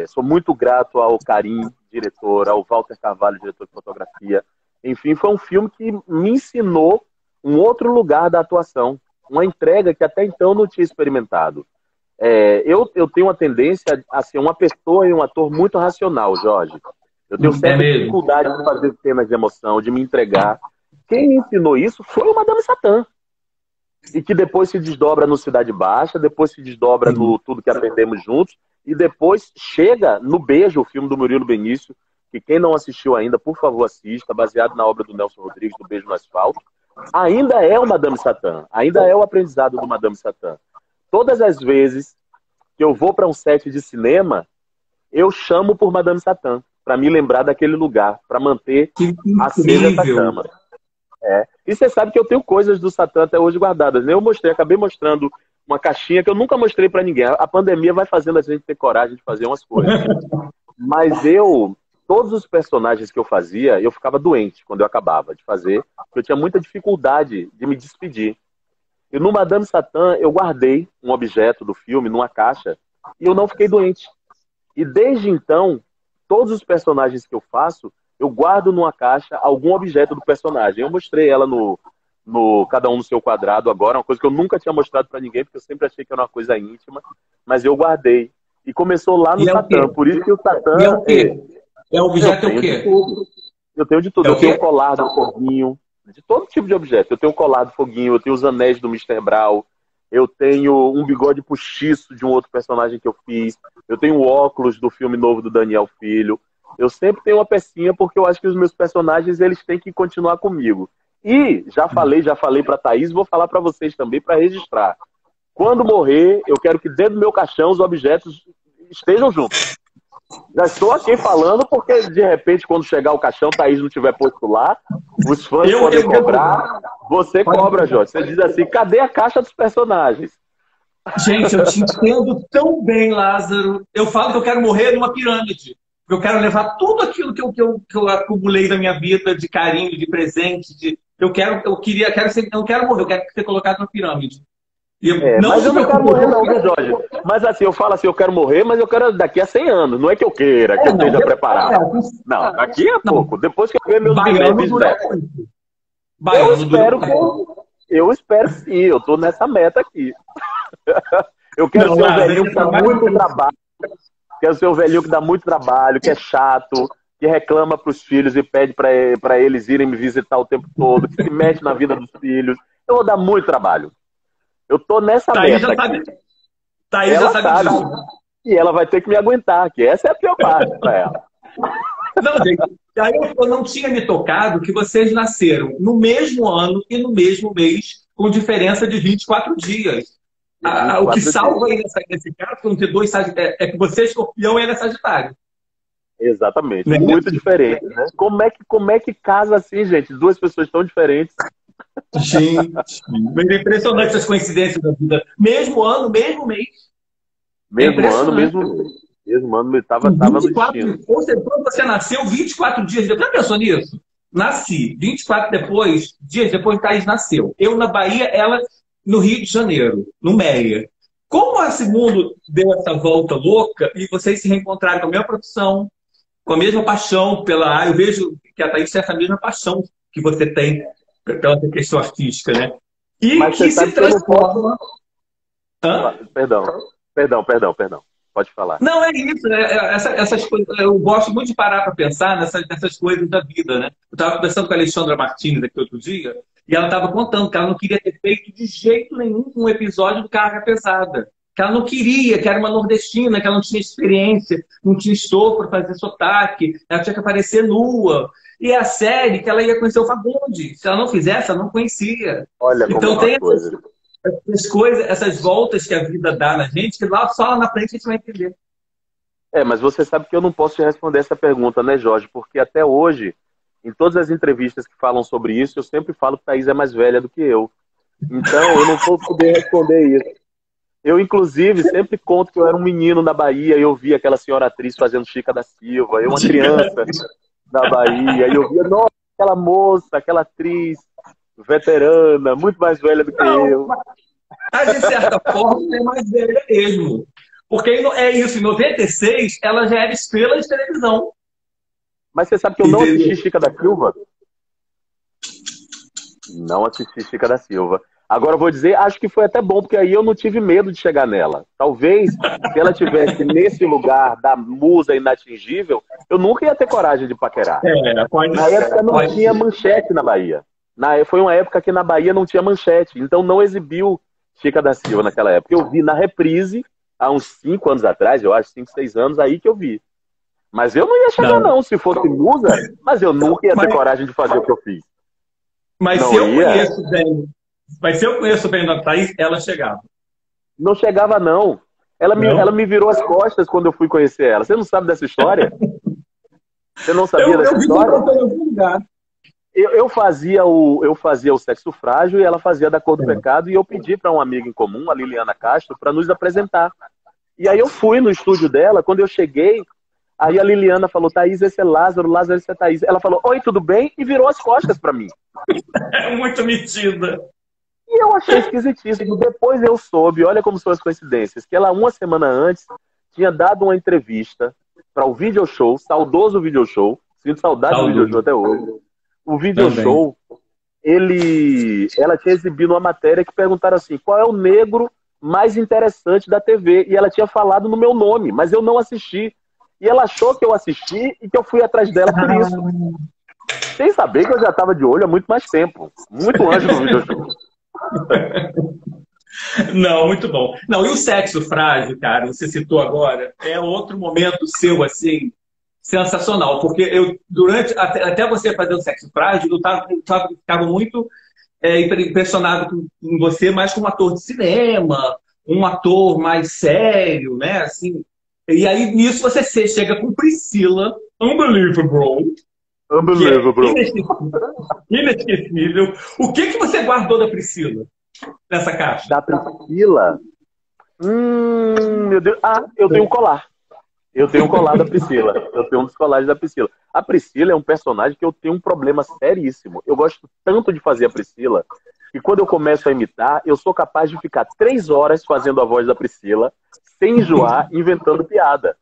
Sou muito grato ao Karim, diretor, ao Walter Carvalho, diretor de fotografia. Enfim, foi um filme que me ensinou um outro lugar da atuação, uma entrega que até então eu não tinha experimentado. Eu tenho uma tendência a ser uma pessoa e um ator muito racional, Jorge. Eu tenho certa dificuldade de fazer cenas de emoção, de me entregar. Quem me ensinou isso foi o Madame Satã. E que depois se desdobra no Cidade Baixa, depois se desdobra no Tudo que Aprendemos Juntos, e depois chega no Beijo, o filme do Murilo Benício, que quem não assistiu ainda, por favor, assista, baseado na obra do Nelson Rodrigues, do Beijo no Asfalto. Ainda é o Madame Satã, ainda é o aprendizado do Madame Satã. Todas as vezes que eu vou para um set de cinema, eu chamo por Madame Satã, para me lembrar daquele lugar, para manter acesa essa chama. E você sabe que eu tenho coisas do Satã até hoje guardadas, né? Acabei mostrando uma caixinha que eu nunca mostrei para ninguém. A pandemia vai fazendo a gente ter coragem de fazer umas coisas. Mas todos os personagens que eu fazia, eu ficava doente quando eu acabava de fazer, porque eu tinha muita dificuldade de me despedir. E no Madame Satã, eu guardei um objeto do filme numa caixa e eu não fiquei doente. E desde então, todos os personagens que eu faço, eu guardo numa caixa algum objeto do personagem. Eu mostrei ela no Cada Um no Seu Quadrado agora, uma coisa que eu nunca tinha mostrado para ninguém, porque eu sempre achei que era uma coisa íntima, mas eu guardei. E começou lá no Satã, por isso que o Satã...
E é o quê? É o objeto o quê?
Eu tenho de tudo. Eu tenho o colar do foguinho, de todo tipo de objeto. Eu tenho o colar do foguinho, eu tenho os anéis do Mr. Brau, eu tenho um bigode postiço de um outro personagem que eu fiz, eu tenho o óculos do filme novo do Daniel Filho. Eu sempre tenho uma pecinha porque eu acho que os meus personagens eles têm que continuar comigo. E já falei para Thaís, vou falar para vocês também para registrar. Quando morrer, eu quero que dentro do meu caixão os objetos estejam juntos. Já estou aqui falando porque, de repente, quando chegar o caixão, Thaís não tiver posto lá, os fãs podem cobrar. Você cobra, Jorge. Você diz assim, cadê a caixa dos personagens?
Gente, eu te entendo tão bem, Lázaro. Eu falo que eu quero morrer numa pirâmide. Eu quero levar tudo aquilo que eu acumulei na minha vida de carinho, de presente. Eu não quero morrer, eu quero ser colocado numa pirâmide.
Mas eu não quero morrer não, viu, Jorge? Mas assim, eu falo assim, eu quero morrer, mas eu quero daqui a 100 anos. Não é que eu queira, que eu esteja preparado. Não, daqui a pouco. Depois que eu ver meus bilhetes, eu espero sim, eu tô nessa meta aqui. Eu quero ser um velhinho que dá muito trabalho. Quero ser um velhinho que dá muito trabalho, que é chato, que reclama pros filhos e pede pra eles irem me visitar o tempo todo, que se mete na vida dos filhos. Eu vou dar muito trabalho. Eu tô nessa meta aqui.
Thaís já sabe disso.
E ela vai ter que me aguentar, que essa é a pior parte pra ela.
Não, gente, aí eu não tinha me tocado que vocês nasceram no mesmo ano e no mesmo mês, com diferença de 24 dias. O que salva aí nesse caso, não ter dois Sagitários, é que você é Escorpião e ela é Sagitário.
Exatamente, muito diferente, né? Como é que casa assim, gente? Duas pessoas tão diferentes.
Gente, é impressionante essas coincidências da vida. Mesmo ano, mesmo mês.
Mesmo ano, estava no destino.
Ou seja, quando você nasceu, 24 dias depois. Já pensou nisso? Nasci, 24 dias depois, Thaís nasceu. Eu na Bahia, ela no Rio de Janeiro, no Meia. Como esse mundo deu essa volta louca e vocês se reencontraram com a mesma profissão, com a mesma paixão pela... Eu vejo que a Thaís tem essa mesma paixão que você tem pela questão artística, né? E
mas
que se transforma...
Perdão. Pode falar.
Não, é isso. Essas coisas, eu gosto muito de parar para pensar nessas coisas da vida, né? Eu estava conversando com a Alexandra Martins aqui outro dia, e ela estava contando que ela não queria ter feito de jeito nenhum um episódio do Carga Pesada. Que ela não queria, que era uma nordestina, que ela não tinha experiência, não tinha estofo para fazer sotaque, ela tinha que aparecer nua. E a série que ela ia conhecer o Fagundes. Se ela não fizesse, ela não conhecia.
Olha,
então tem essas coisas, essas voltas que a vida dá na gente, que só lá na frente a gente vai entender.
Mas você sabe que eu não posso te responder essa pergunta, né, Jorge? Porque até hoje, em todas as entrevistas que falam sobre isso, eu sempre falo que Thaís é mais velha do que eu. Então, eu não vou poder responder isso. Eu, inclusive, sempre conto que eu era um menino na Bahia e eu via aquela senhora atriz fazendo Chica da Silva, eu uma criança na Bahia, e eu via, nossa, aquela moça, aquela atriz veterana, muito mais velha do que eu.
Mas, de certa forma, é mais velha mesmo. Porque é isso, em 96, ela já era estrela de televisão.
Mas você sabe que eu não assisti Chica da Silva? Não assisti Chica da Silva. Agora eu vou dizer, acho que foi até bom, porque aí eu não tive medo de chegar nela. Talvez, se ela estivesse nesse lugar da musa inatingível, eu nunca ia ter coragem de paquerar. Na época não tinha manchete na Bahia. Foi uma época que na Bahia não tinha manchete, então não exibiu Chica da Silva naquela época. Eu vi na reprise, há uns 5 anos atrás, eu acho, 5, 6 anos, aí que eu vi. Mas eu não ia chegar não, se fosse musa, mas eu nunca ia ter coragem de fazer o que eu fiz.
Mas se eu conheço bem a Thaís, ela chegava.
Não chegava, não. Ela me virou as costas quando eu fui conhecer ela. Você não sabe dessa história? Você não sabia dessa história? Eu fazia o Sexo Frágil e ela fazia Da Cor do Pecado, e eu pedi para uma amiga em comum, a Liliana Castro, para nos apresentar. E aí eu fui no estúdio dela, quando eu cheguei, aí a Liliana falou, Thaís, esse é Lázaro, Lázaro, esse é Thaís. Ela falou, oi, tudo bem? E virou as costas para mim.
É muito metida.
E eu achei esquisitíssimo. Depois eu soube, olha como são as coincidências, que ela, uma semana antes, tinha dado uma entrevista para o Video Show, saudoso Video Show, sinto saudade do Video Show até hoje. O Video Show, ela tinha exibido uma matéria que perguntaram assim, qual é o negro mais interessante da TV? E ela tinha falado no meu nome, mas eu não assisti. E ela achou que eu assisti e que eu fui atrás dela por isso. Sem saber que eu já estava de olho há muito mais tempo. Muito antes do Video Show.
Não, muito bom. Não, e o sexo frágil, cara, você citou agora, é outro momento seu, assim, sensacional, porque eu, até você fazer o sexo frágil, ficava muito impressionado com você mais como ator de cinema, um ator mais sério, né? Assim, e aí nisso você chega com Priscila, Unbelievable, que é
Unbelievable.
inesquecível. O que que você guardou da Priscila nessa caixa?
Da Priscila? Meu Deus. Ah, eu tenho um colar. Eu tenho um colar da Priscila. Eu tenho um dos colares da Priscila. A Priscila é um personagem que eu tenho um problema seríssimo. Eu gosto tanto de fazer a Priscila que quando eu começo a imitar, eu sou capaz de ficar 3 horas fazendo a voz da Priscila, sem enjoar, inventando piada.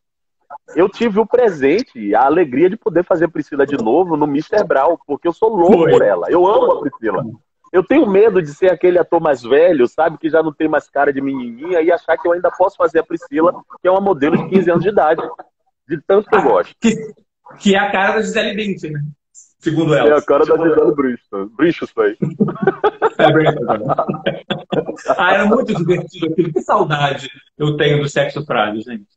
Eu tive o presente, a alegria de poder fazer a Priscila de novo no Mister Brau, porque eu sou louco por ela. Eu amo a Priscila. Eu tenho medo de ser aquele ator mais velho, sabe, que já não tem mais cara de menininha e achar que eu ainda posso fazer a Priscila, que é uma modelo de 15 anos de idade. De tanto que eu gosto.
Que é a cara da Gisele Bündchen, né? Segundo ela.
É a cara da Gisele Bündchen. Brichos, foi.
Era muito divertido aquilo. Que saudade eu tenho do sexo frágil, gente.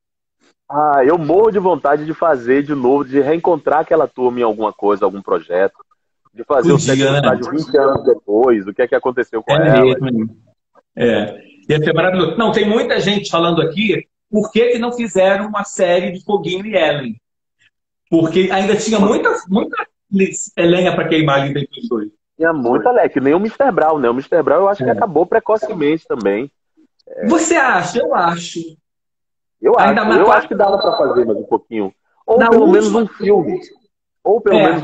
Ah, eu morro de vontade de fazer de novo, de reencontrar aquela turma em alguma coisa, algum projeto. De fazer o sexo frágil 20 anos depois, o que é que aconteceu com ela.
Mesmo. Ia ser maravilhoso. Não, tem muita gente falando aqui por que não fizeram uma série de Foguinho e Ellen. Porque ainda tinha muita lenha para queimar ali dentro dos dois.
Tinha muita lenha, que nem o Mister Brau, né? O Mister Brau eu acho que acabou precocemente também.
Você acha? Eu acho.
Eu acho que dava para fazer mais um pouquinho. Ou pelo menos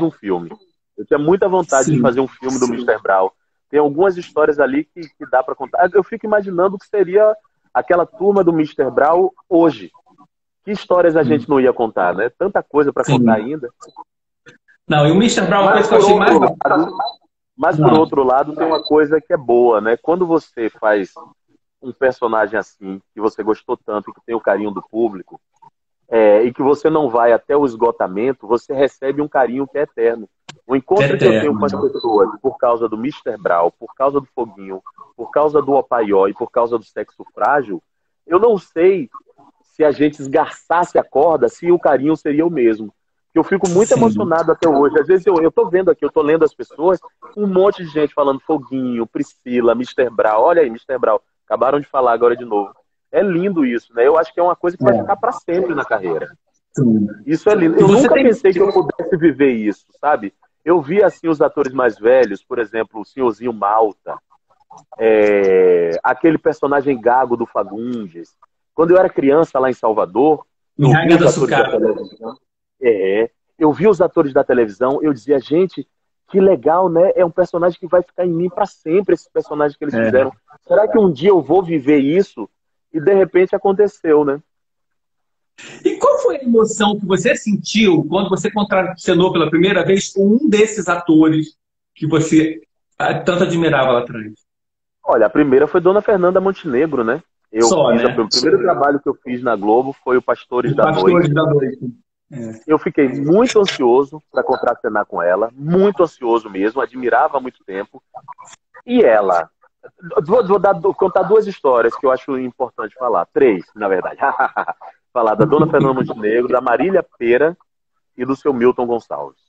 um filme. Eu tinha muita vontade de fazer um filme do Mister Brau. Tem algumas histórias ali que dá para contar. Eu fico imaginando o que seria aquela turma do Mister Brau hoje. Que histórias a gente não ia contar, né? Tanta coisa para contar ainda.
Não, e o Mister Brau, uma coisa que eu achei mais...
Mas, por outro lado, tem uma coisa que é boa, né? Quando você faz um personagem assim, que você gostou tanto, que tem o carinho do público, e que você não vai até o esgotamento, você recebe um carinho que é eterno. O encontro que eu tenho com as pessoas, por causa do Mister Brau, por causa do Foguinho, por causa do Opaió e por causa do sexo frágil, eu não sei se a gente esgarçasse a corda, se o carinho seria o mesmo. Eu fico muito emocionado até hoje. Às vezes eu tô vendo aqui, eu tô lendo as pessoas, um monte de gente falando Foguinho, Priscila, Mister Brau. Olha aí, Mister Brau. Acabaram de falar agora de novo. É lindo isso, né? Eu acho que é uma coisa que vai ficar para sempre na carreira. Isso é lindo. Eu nunca pensei que eu pudesse viver isso, sabe? Eu vi, assim, os atores mais velhos, por exemplo, o Senhorzinho Malta, aquele personagem gago do Fagundes. Quando eu era criança lá em Salvador, eu vi os atores da televisão, eu dizia, gente, que legal, né? É um personagem que vai ficar em mim para sempre, esse personagem que eles fizeram. Será que um dia eu vou viver isso? E de repente aconteceu, né?
E qual foi a emoção que você sentiu quando você contracenou pela primeira vez com um desses atores que você tanto admirava lá atrás?
Olha, a primeira foi Dona Fernanda Montenegro, né? O primeiro trabalho que eu fiz na Globo foi o Pastores da Noite. Eu fiquei muito ansioso para contracenar com ela, muito ansioso mesmo, admirava há muito tempo. E ela... Vou contar 2 histórias que eu acho importante falar. 3, na verdade. Falar da Dona Fernanda Montenegro, da Marília Pêra e do seu Milton Gonçalves.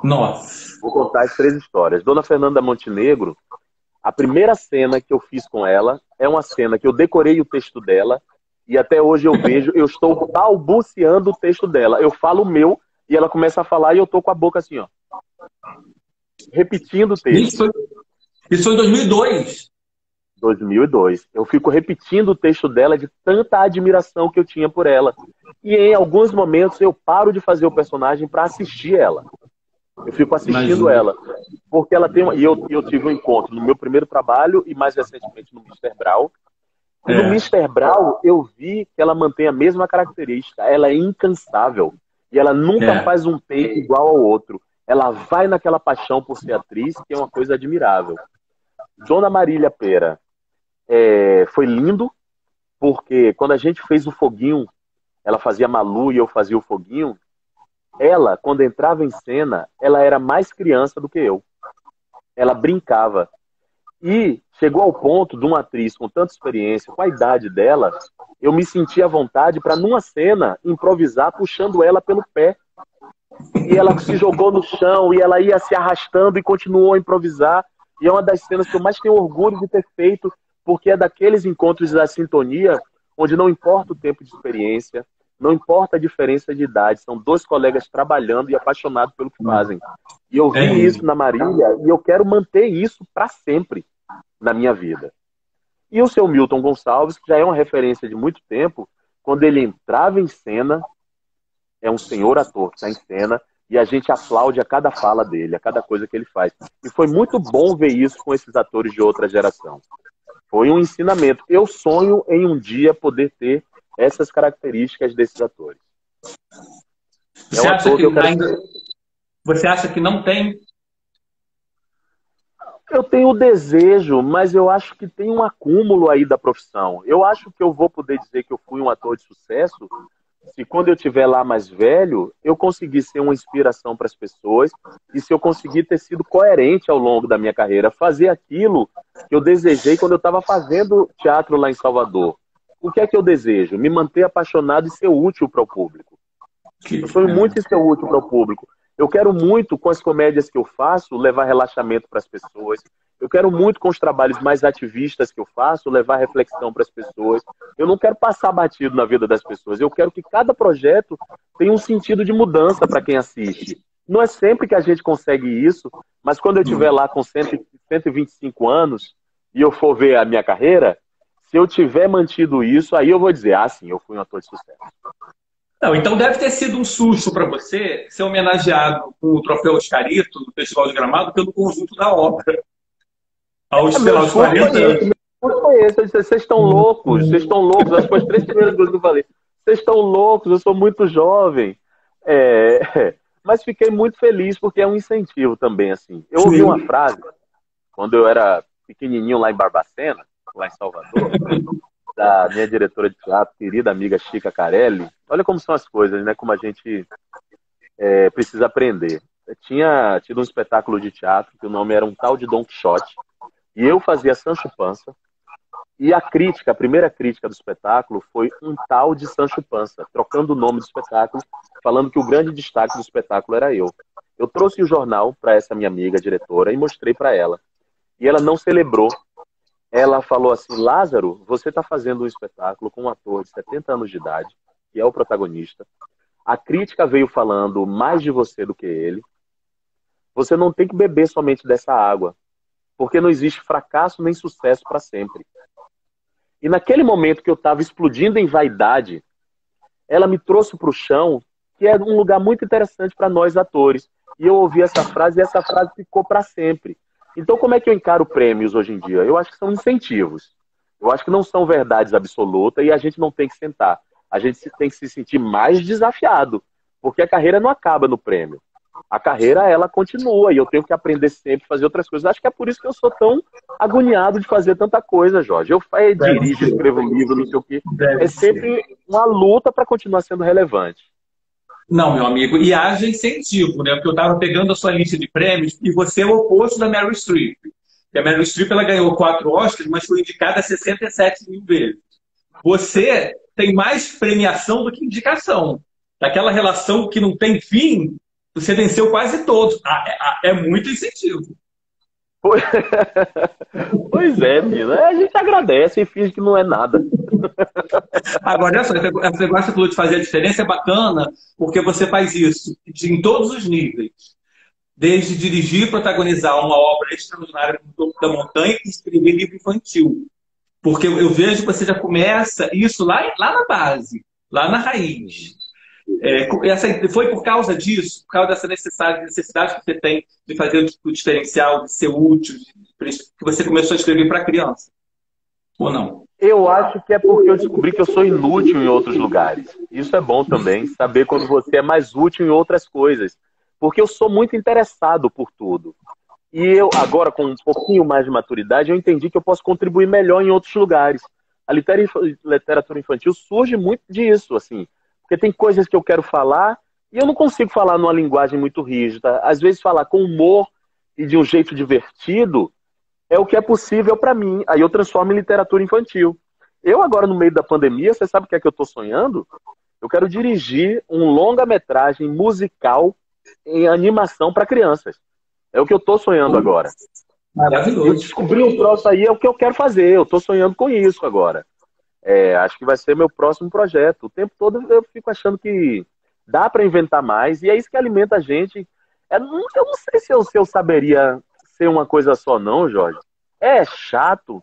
Nossa!
Vou contar as 3 histórias. Dona Fernanda Montenegro, a primeira cena que eu fiz com ela é uma cena que eu decorei o texto dela e até hoje eu estou balbuciando o texto dela. Eu falo o meu e ela começa a falar e eu tô com a boca assim, ó. Repetindo o texto.
Isso foi em 2002.
2002. Eu fico repetindo o texto dela de tanta admiração que eu tinha por ela. E em alguns momentos eu paro de fazer o personagem para assistir ela. Eu fico assistindo ela. Porque ela tem E eu tive um encontro no meu primeiro trabalho e mais recentemente no Mister Brau. E no Mister Brau eu vi que ela mantém a mesma característica. Ela é incansável. E ela nunca faz um take igual ao outro. Ela vai naquela paixão por ser atriz, que é uma coisa admirável. Dona Marília Pêra foi lindo, porque quando a gente fez o Foguinho, ela fazia Malu e eu fazia o Foguinho, ela, quando entrava em cena, ela era mais criança do que eu. Ela brincava. E chegou ao ponto de uma atriz com tanta experiência, com a idade dela, eu me senti à vontade para, numa cena, improvisar puxando ela pelo pé. E ela se jogou no chão, e ela ia se arrastando e continuou a improvisar. E é uma das cenas que eu mais tenho orgulho de ter feito, porque é daqueles encontros da sintonia, onde não importa o tempo de experiência, não importa a diferença de idade, são dois colegas trabalhando e apaixonados pelo que fazem. E eu vi isso na Marília, e eu quero manter isso para sempre na minha vida. E o seu Milton Gonçalves, que já é uma referência de muito tempo, quando ele entrava em cena, é um senhor ator que está em cena, e a gente aplaude a cada fala dele, a cada coisa que ele faz. E foi muito bom ver isso com esses atores de outra geração. Foi um ensinamento. Eu sonho em um dia poder ter essas características desses atores.
Você acha que não tem?
Eu tenho o desejo, mas eu acho que tem um acúmulo aí da profissão. Eu acho que eu vou poder dizer que eu fui um ator de sucesso se quando eu estiver lá mais velho, eu conseguir ser uma inspiração para as pessoas e se eu conseguir ter sido coerente ao longo da minha carreira, fazer aquilo que eu desejei quando eu estava fazendo teatro lá em Salvador. O que é que eu desejo? Me manter apaixonado e ser útil para o público. Eu sonho muito em ser útil para o público. Eu quero muito, com as comédias que eu faço, levar relaxamento para as pessoas. Eu quero muito, com os trabalhos mais ativistas que eu faço, levar reflexão para as pessoas. Eu não quero passar batido na vida das pessoas. Eu quero que cada projeto tenha um sentido de mudança para quem assiste. Não é sempre que a gente consegue isso, mas quando eu estiver lá com 125 anos e eu for ver a minha carreira, se eu tiver mantido isso, aí eu vou dizer, sim, eu fui um ator de sucesso.
Não, então deve ter sido um susto para você ser homenageado com o troféu Oscarito do Festival de Gramado pelo conjunto da obra. Aos 40 anos.
Vocês estão loucos, vocês estão loucos. Acho que foi as 3 primeiras coisas que eu falei. Vocês estão loucos, eu sou muito jovem. Mas fiquei muito feliz porque é um incentivo também, assim. Eu ouvi uma frase, quando eu era pequenininho lá em Barbacena, lá em Salvador, da minha diretora de teatro, querida amiga Chica Carelli. Olha como são as coisas, né? Como a gente precisa aprender. Eu tinha tido um espetáculo de teatro que o nome era Um Tal de Don Quixote, e eu fazia Sancho Pança, e a primeira crítica do espetáculo foi Um Tal de Sancho Pança, trocando o nome do espetáculo, falando que o grande destaque do espetáculo era eu. Eu trouxe o jornal para essa minha amiga diretora e mostrei para ela. E ela não celebrou. Ela falou assim, Lázaro, você está fazendo um espetáculo com um ator de 70 anos de idade, que é o protagonista. A crítica veio falando mais de você do que ele. Você não tem que beber somente dessa água, porque não existe fracasso nem sucesso para sempre. E naquele momento que eu estava explodindo em vaidade, ela me trouxe para o chão, que é um lugar muito interessante para nós atores. E eu ouvi essa frase e essa frase ficou para sempre. Então, como é que eu encaro prêmios hoje em dia? Eu acho que são incentivos. Eu acho que não são verdades absolutas e a gente não tem que sentar. A gente tem que se sentir mais desafiado, porque a carreira não acaba no prêmio. A carreira, ela continua e eu tenho que aprender sempre a fazer outras coisas. Acho que é por isso que eu sou tão agoniado de fazer tanta coisa, Jorge. Eu dirijo, escrevo livro, não sei o quê. É sempre uma luta para continuar sendo relevante.
Não, meu amigo, e haja incentivo, né? Porque eu estava pegando a sua lista de prêmios e você é o oposto da Meryl Streep. Porque a Meryl Streep ela ganhou 4 Oscars, mas foi indicada 67 mil vezes. Você tem mais premiação do que indicação. Daquela relação que não tem fim, você venceu quase todos. É muito incentivo.
Pois é, menina. A gente agradece e finge que não é nada.
Agora, olha só, esse negócio que falou de fazer a diferença é bacana, porque você faz isso em todos os níveis. Desde dirigir e protagonizar uma obra extraordinária no topo da montanha e escrever livro infantil. Porque eu vejo que você já começa isso lá na base, lá na raiz. Foi por causa disso, por causa dessa necessidade que você tem de fazer o diferencial, de ser útil, que você começou a escrever para criança? Ou não?
Eu acho que é porque eu descobri que eu sou inútil em outros lugares. Isso é bom também, saber quando você é mais útil em outras coisas. Porque eu sou muito interessado por tudo. E eu, agora, com um pouquinho mais de maturidade, eu entendi que eu posso contribuir melhor em outros lugares. A literatura infantil surge muito disso, assim. Porque tem coisas que eu quero falar e eu não consigo falar numa linguagem muito rígida. Às vezes falar com humor e de um jeito divertido é o que é possível para mim. Aí eu transformo em literatura infantil. Eu agora, no meio da pandemia, você sabe o que é que eu estou sonhando? Eu quero dirigir um longa-metragem musical em animação para crianças. É o que eu estou sonhando agora. Eu
Maravilhoso.
descobri um troço aí, é o que eu quero fazer. Eu estou sonhando com isso agora. Acho que vai ser meu próximo projeto. O tempo todo eu fico achando que dá para inventar mais, e é isso que alimenta a gente. Eu não sei se eu saberia ser uma coisa só, não, Jorge. É chato.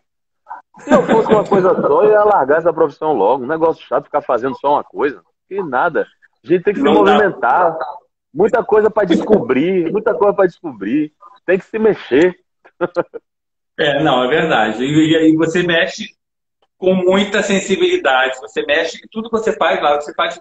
Se eu fosse uma coisa só, eu ia largar essa profissão logo. Um negócio chato ficar fazendo só uma coisa. Que nada. A gente tem que se
Não dá.
movimentar. Muita coisa para descobrir. Muita coisa para descobrir. Tem que se mexer.
Não, é verdade. E você mexe com muita sensibilidade. Você mexe, tudo que você faz lá, você faz.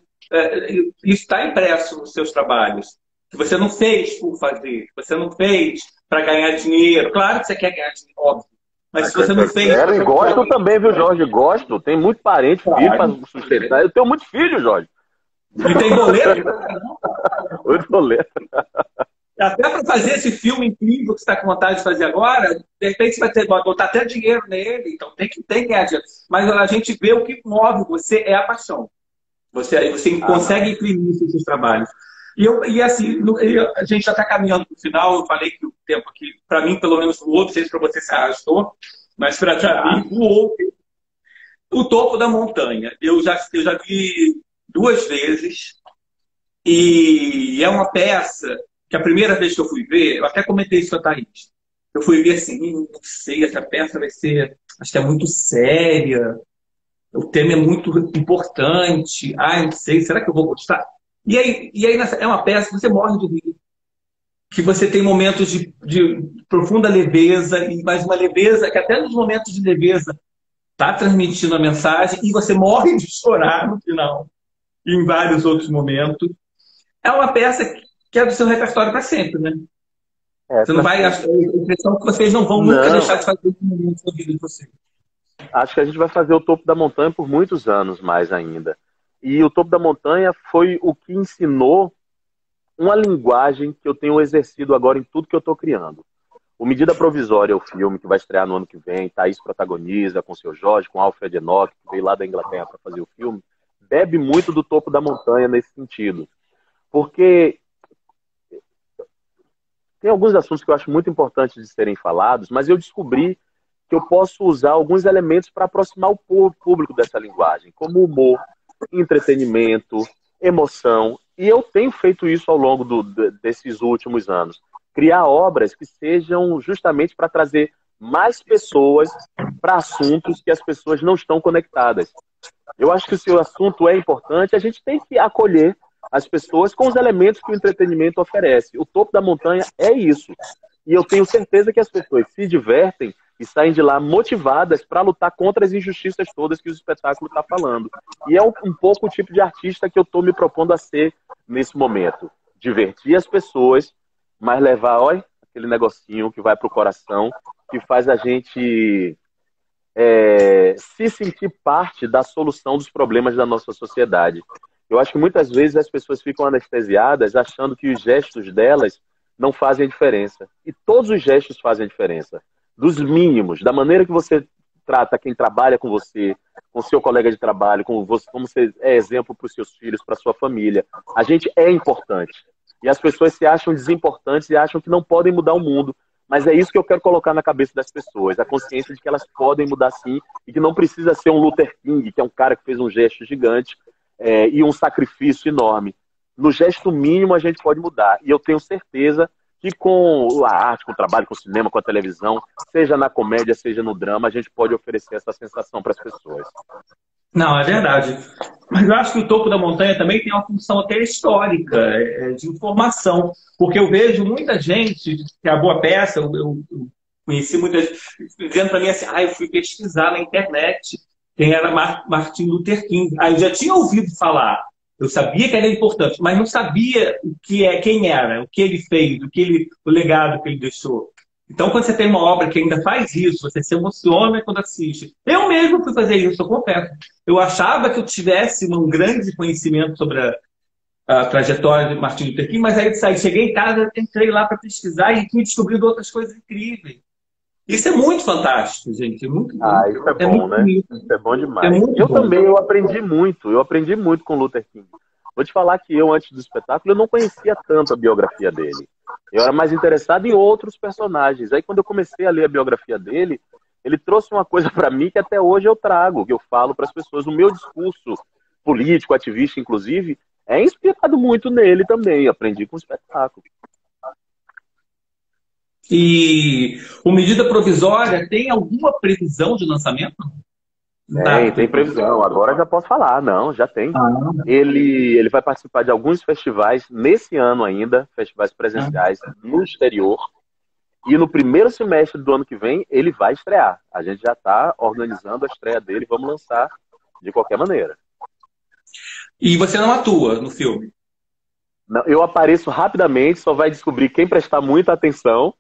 Isso está impresso nos seus trabalhos. Que você não fez por fazer, que você não fez para ganhar dinheiro. Claro que você quer ganhar dinheiro, óbvio. Mas se você não fez.
Quero, e gosto também, viu, Jorge? Gosto. Tem muito parente, filho para sustentar. Eu tenho muito filho, Jorge.
E tem boleto?
Muito boleto.
Até para fazer esse filme incrível que você está com vontade de fazer agora, de repente você vai botar até dinheiro nele, então tem que ganhar dinheiro. Mas a gente vê o que move você é a paixão. Você consegue imprimir isso nos seus trabalhos. E assim, a gente já está caminhando para o final. Eu falei que o tempo aqui, para mim, pelo menos voou, não sei se para você se arrastou, mas para mim voou. O Topo da Montanha. Eu já vi 2 vezes, e é uma peça que a primeira vez que eu fui ver, eu até comentei isso com a Thaís. Eu fui ver assim, não sei, essa peça vai ser, acho que é muito séria, o tema é muito importante, não sei, será que eu vou gostar? E aí é uma peça que você morre de rir, que você tem momentos de profunda leveza, mas uma leveza que até nos momentos de leveza está transmitindo a mensagem, e você morre de chorar no final, e em vários outros momentos. É uma peça que é do seu repertório para sempre, né? Você não vai... A impressão que vocês não vão nunca deixar de fazer esse momento da vida de vocês.
Acho que a gente vai fazer o Topo da Montanha por muitos anos mais ainda. E o Topo da Montanha foi o que ensinou uma linguagem que eu tenho exercido agora em tudo que eu estou criando. O Medida Provisória é o filme que vai estrear no ano que vem. Thaís protagoniza com o seu Jorge, com Alfred Enoch, que veio lá da Inglaterra para fazer o filme. Bebe muito do Topo da Montanha nesse sentido. Porque tem alguns assuntos que eu acho muito importantes de serem falados, mas eu descobri que eu posso usar alguns elementos para aproximar o público dessa linguagem, como humor, entretenimento, emoção. E eu tenho feito isso ao longo desses últimos anos. Criar obras que sejam justamente para trazer mais pessoas para assuntos que as pessoas não estão conectadas. Eu acho que se o assunto é importante, a gente tem que acolher as pessoas com os elementos que o entretenimento oferece. O Topo da Montanha é isso. E eu tenho certeza que as pessoas se divertem e saem de lá motivadas para lutar contra as injustiças todas que o espetáculo está falando. E é um pouco o tipo de artista que eu estou me propondo a ser nesse momento. Divertir as pessoas, mas levar, olha, aquele negocinho que vai para o coração, que faz a gente se sentir parte da solução dos problemas da nossa sociedade. Eu acho que muitas vezes as pessoas ficam anestesiadas achando que os gestos delas não fazem a diferença. E todos os gestos fazem a diferença. Dos mínimos, da maneira que você trata quem trabalha com você, com seu colega de trabalho, como você é exemplo para os seus filhos, para a sua família. A gente é importante. E as pessoas se acham desimportantes e acham que não podem mudar o mundo. Mas é isso que eu quero colocar na cabeça das pessoas. A consciência de que elas podem mudar sim e que não precisa ser um Luther King, que é um cara que fez um gesto gigante e um sacrifício enorme. No gesto mínimo a gente pode mudar. E eu tenho certeza que com a arte, com o trabalho, com o cinema, com a televisão, seja na comédia, seja no drama, a gente pode oferecer essa sensação para as pessoas.
Não, é verdade. Mas eu acho que o Topo da Montanha também tem uma função até histórica, de informação. Porque eu vejo muita gente, que é a boa peça, eu conheci muita gente dizendo para mim assim, eu fui pesquisar na internet quem era Martin Luther King. Aí eu já tinha ouvido falar, eu sabia que era importante, mas não sabia quem era, o que ele fez, o legado que ele deixou. Então, quando você tem uma obra que ainda faz isso, você se emociona quando assiste. Eu mesmo fui fazer isso, eu confesso. Eu achava que eu tivesse um grande conhecimento sobre a trajetória de Martin Luther King, mas aí cheguei em casa, entrei lá para pesquisar e fui descobrindo outras coisas incríveis. Isso é muito fantástico, gente. É muito,
Isso é
é
bom,
muito
né?
bonito.
Isso é bom
É
demais.
muito
Eu
bom.
também, eu aprendi muito com Luther King. Vou te falar que eu, antes do espetáculo, eu não conhecia tanto a biografia dele. Eu era mais interessado em outros personagens. Aí, quando eu comecei a ler a biografia dele, ele trouxe uma coisa para mim que até hoje eu trago, que eu falo para as pessoas. O meu discurso político, ativista, inclusive, é inspirado muito nele também. Aprendi com o espetáculo.
E o Medida Provisória tem alguma previsão de lançamento?
Tem previsão. Agora já posso falar. Não, já tem.
Ah,
Ele vai participar de alguns festivais nesse ano ainda, festivais
ah.
presenciais no exterior. E no primeiro semestre do ano que vem, ele vai estrear. A gente já está organizando a estreia dele. Vamos lançar de qualquer maneira.
E você não atua no filme?
Não, eu apareço rapidamente, só vai descobrir quem prestar muita atenção.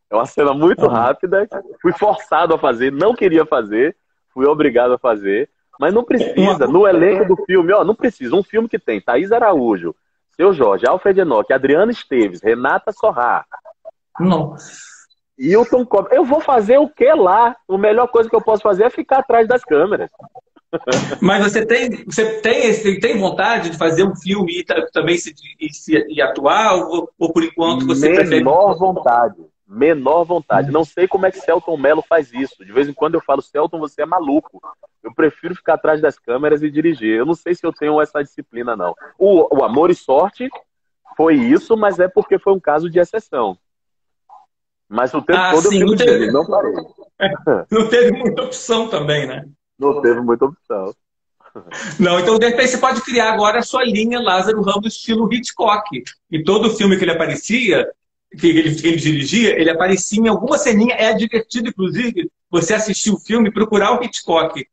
É uma cena muito
Ah.
rápida. Fui forçado a fazer, não queria fazer. Fui obrigado a fazer. Mas não precisa. No elenco do filme, não precisa. Um filme que tem Thaís Araújo, Seu Jorge, Alfred Enoch, Adriana Esteves, Renata Sorrah,
Não.
Hilton Cobb. Eu vou fazer o que lá? A melhor coisa que eu posso fazer é ficar atrás das câmeras.
Mas tem vontade de fazer um filme e também e atuar? Ou por enquanto você prefere.
Menor vontade. Menor vontade. Não sei como é que Selton Mello faz isso. De vez em quando eu falo, Selton, você é maluco. Eu prefiro ficar atrás das câmeras e dirigir. Eu não sei se eu tenho essa disciplina, não. O Amor e Sorte foi isso, mas é porque foi um caso de exceção. Mas o tempo todo
Sim,
eu fico dele, não parei.
não teve muita opção também, né?
Não teve muita opção.
Não, então de repente você pode criar agora a sua linha Lázaro Ramos estilo Hitchcock. E todo filme que ele aparecia, que ele dirigia, ele aparecia em alguma ceninha. É divertido, inclusive, você assistir o filme e procurar o Hitchcock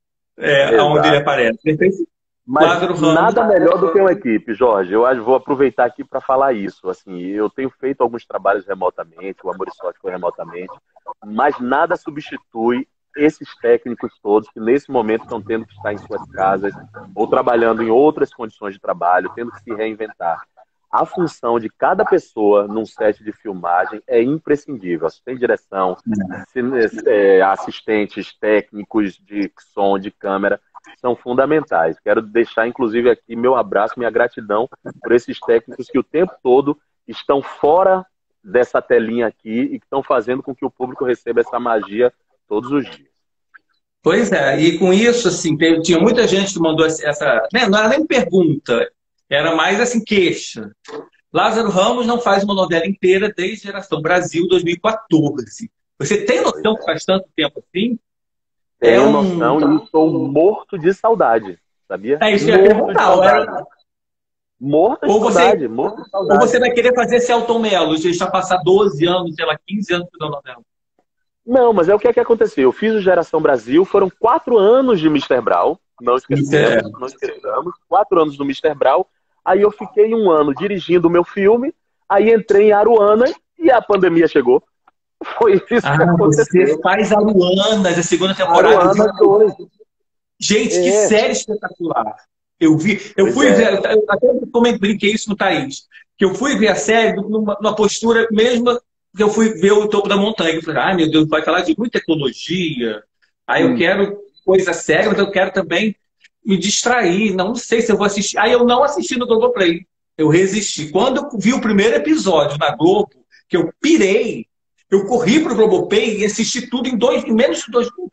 onde ele aparece. De repente,
mas
Lázaro Ramos.
Nada melhor do que uma equipe, Jorge. Eu vou aproveitar aqui para falar isso. Assim, eu tenho feito alguns trabalhos remotamente, o Amor e Sorte foi remotamente, mas nada substitui esses técnicos todos que nesse momento estão tendo que estar em suas casas ou trabalhando em outras condições de trabalho, tendo que se reinventar. A função de cada pessoa num set de filmagem é imprescindível. Assistente de direção, assistentes técnicos de som, de câmera, são fundamentais. Quero deixar, inclusive, aqui meu abraço, minha gratidão por esses técnicos que o tempo todo estão fora dessa telinha aqui e que estão fazendo com que o público receba essa magia todos os dias.
Pois é, e com isso, assim, tinha muita gente que mandou essa. Né, não era nem pergunta, era mais assim, queixa. Lázaro Ramos não faz uma novela inteira desde Geração Brasil 2014. Você tem noção que faz tanto tempo assim?
Tenho noção e estou morto de saudade, sabia?
É isso que eu ia perguntar.
Morto de saudade, morto de saudade.
Ou você vai querer fazer Selton Mello, já passar 12 anos, sei lá, 15 anos fazendo novela?
Não, mas é o que aconteceu. Eu fiz o Geração Brasil, foram 4 anos de Mr. Brau, não esqueçamos, 4 anos do Mr. Brau. Aí eu fiquei 1 ano dirigindo o meu filme, aí entrei em Aruana e a pandemia chegou. Foi isso que aconteceu.
Você faz Aruanas, a segunda temporada.
Aruana 2.
Gente, que série espetacular. Eu fui ver, eu até brinquei isso no Thaís, que eu fui ver a série numa postura mesmo que eu fui ver o Topo da Montanha. Eu falei, ai meu Deus, vai falar de muita tecnologia, aí eu quero coisa séria, mas eu quero também me distrair, não sei se eu vou assistir. Aí eu não assisti no Globoplay, eu resisti. Quando eu vi o primeiro episódio na Globo, que eu pirei, eu corri pro Globoplay e assisti tudo em menos de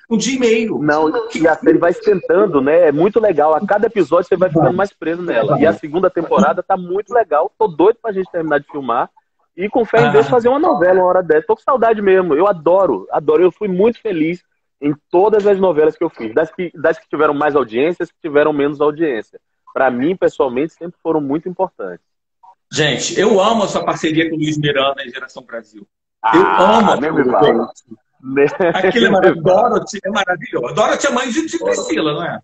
1 dia e meio.
Não, e a série vai esquentando, né? É muito legal. A cada episódio você vai ficando mais preso nela. E a segunda temporada tá muito legal. Tô doido pra gente terminar de filmar. E com fé em Deus fazer uma novela uma hora dessa. Tô com saudade mesmo. Eu adoro. Eu fui muito feliz em todas as novelas que eu fiz. Das que tiveram mais audiência, as que tiveram menos audiência. Pra mim, pessoalmente, sempre foram muito importantes.
Gente, eu amo a sua parceria com o Luiz Miranda em Geração Brasil. Eu amo. Aquilo é maravilhoso. Dorothy é maravilhoso. Dorothy é mãe de Priscila, não é?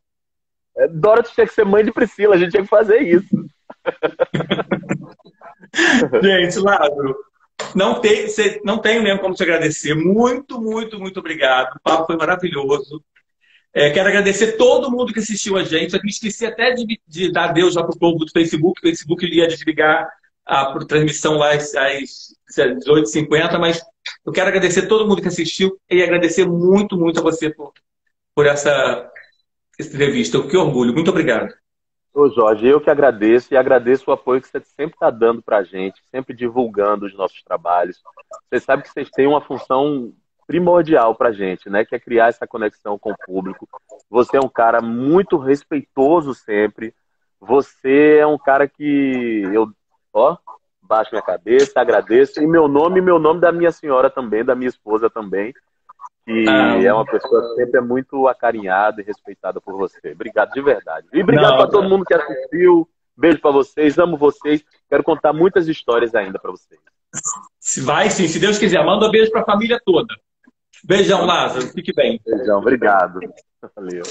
Dorothy tinha que ser mãe de Priscila. A gente tinha que fazer isso.
Gente, Lázaro, não tenho mesmo como te agradecer. Muito, muito, muito obrigado. O papo foi maravilhoso. Quero agradecer todo mundo que assistiu a gente. Eu esqueci até de dar adeus já para o povo do Facebook. O Facebook ia desligar a transmissão lá às 18h50, mas Eu quero agradecer todo mundo que assistiu e agradecer muito, muito a você por essa entrevista. Que orgulho. Muito obrigado.
Ô Jorge, eu que agradeço e agradeço o apoio que você sempre está dando para a gente, sempre divulgando os nossos trabalhos. Você sabe que vocês têm uma função primordial para a gente, né? Que é criar essa conexão com o público. Você é um cara muito respeitoso sempre. Você é um cara que eu, ó, baixo minha cabeça, agradeço. E meu nome e meu nome da minha senhora também, da minha esposa também, que é uma pessoa que sempre é muito acarinhada e respeitada por você. Obrigado de verdade. E obrigado para todo mundo que assistiu. Beijo para vocês, amo vocês. Quero contar muitas histórias ainda para vocês.
Vai sim, se Deus quiser. Manda um beijo para a família toda. Beijão, Lázaro. Fique bem.
Beijão, obrigado. Valeu.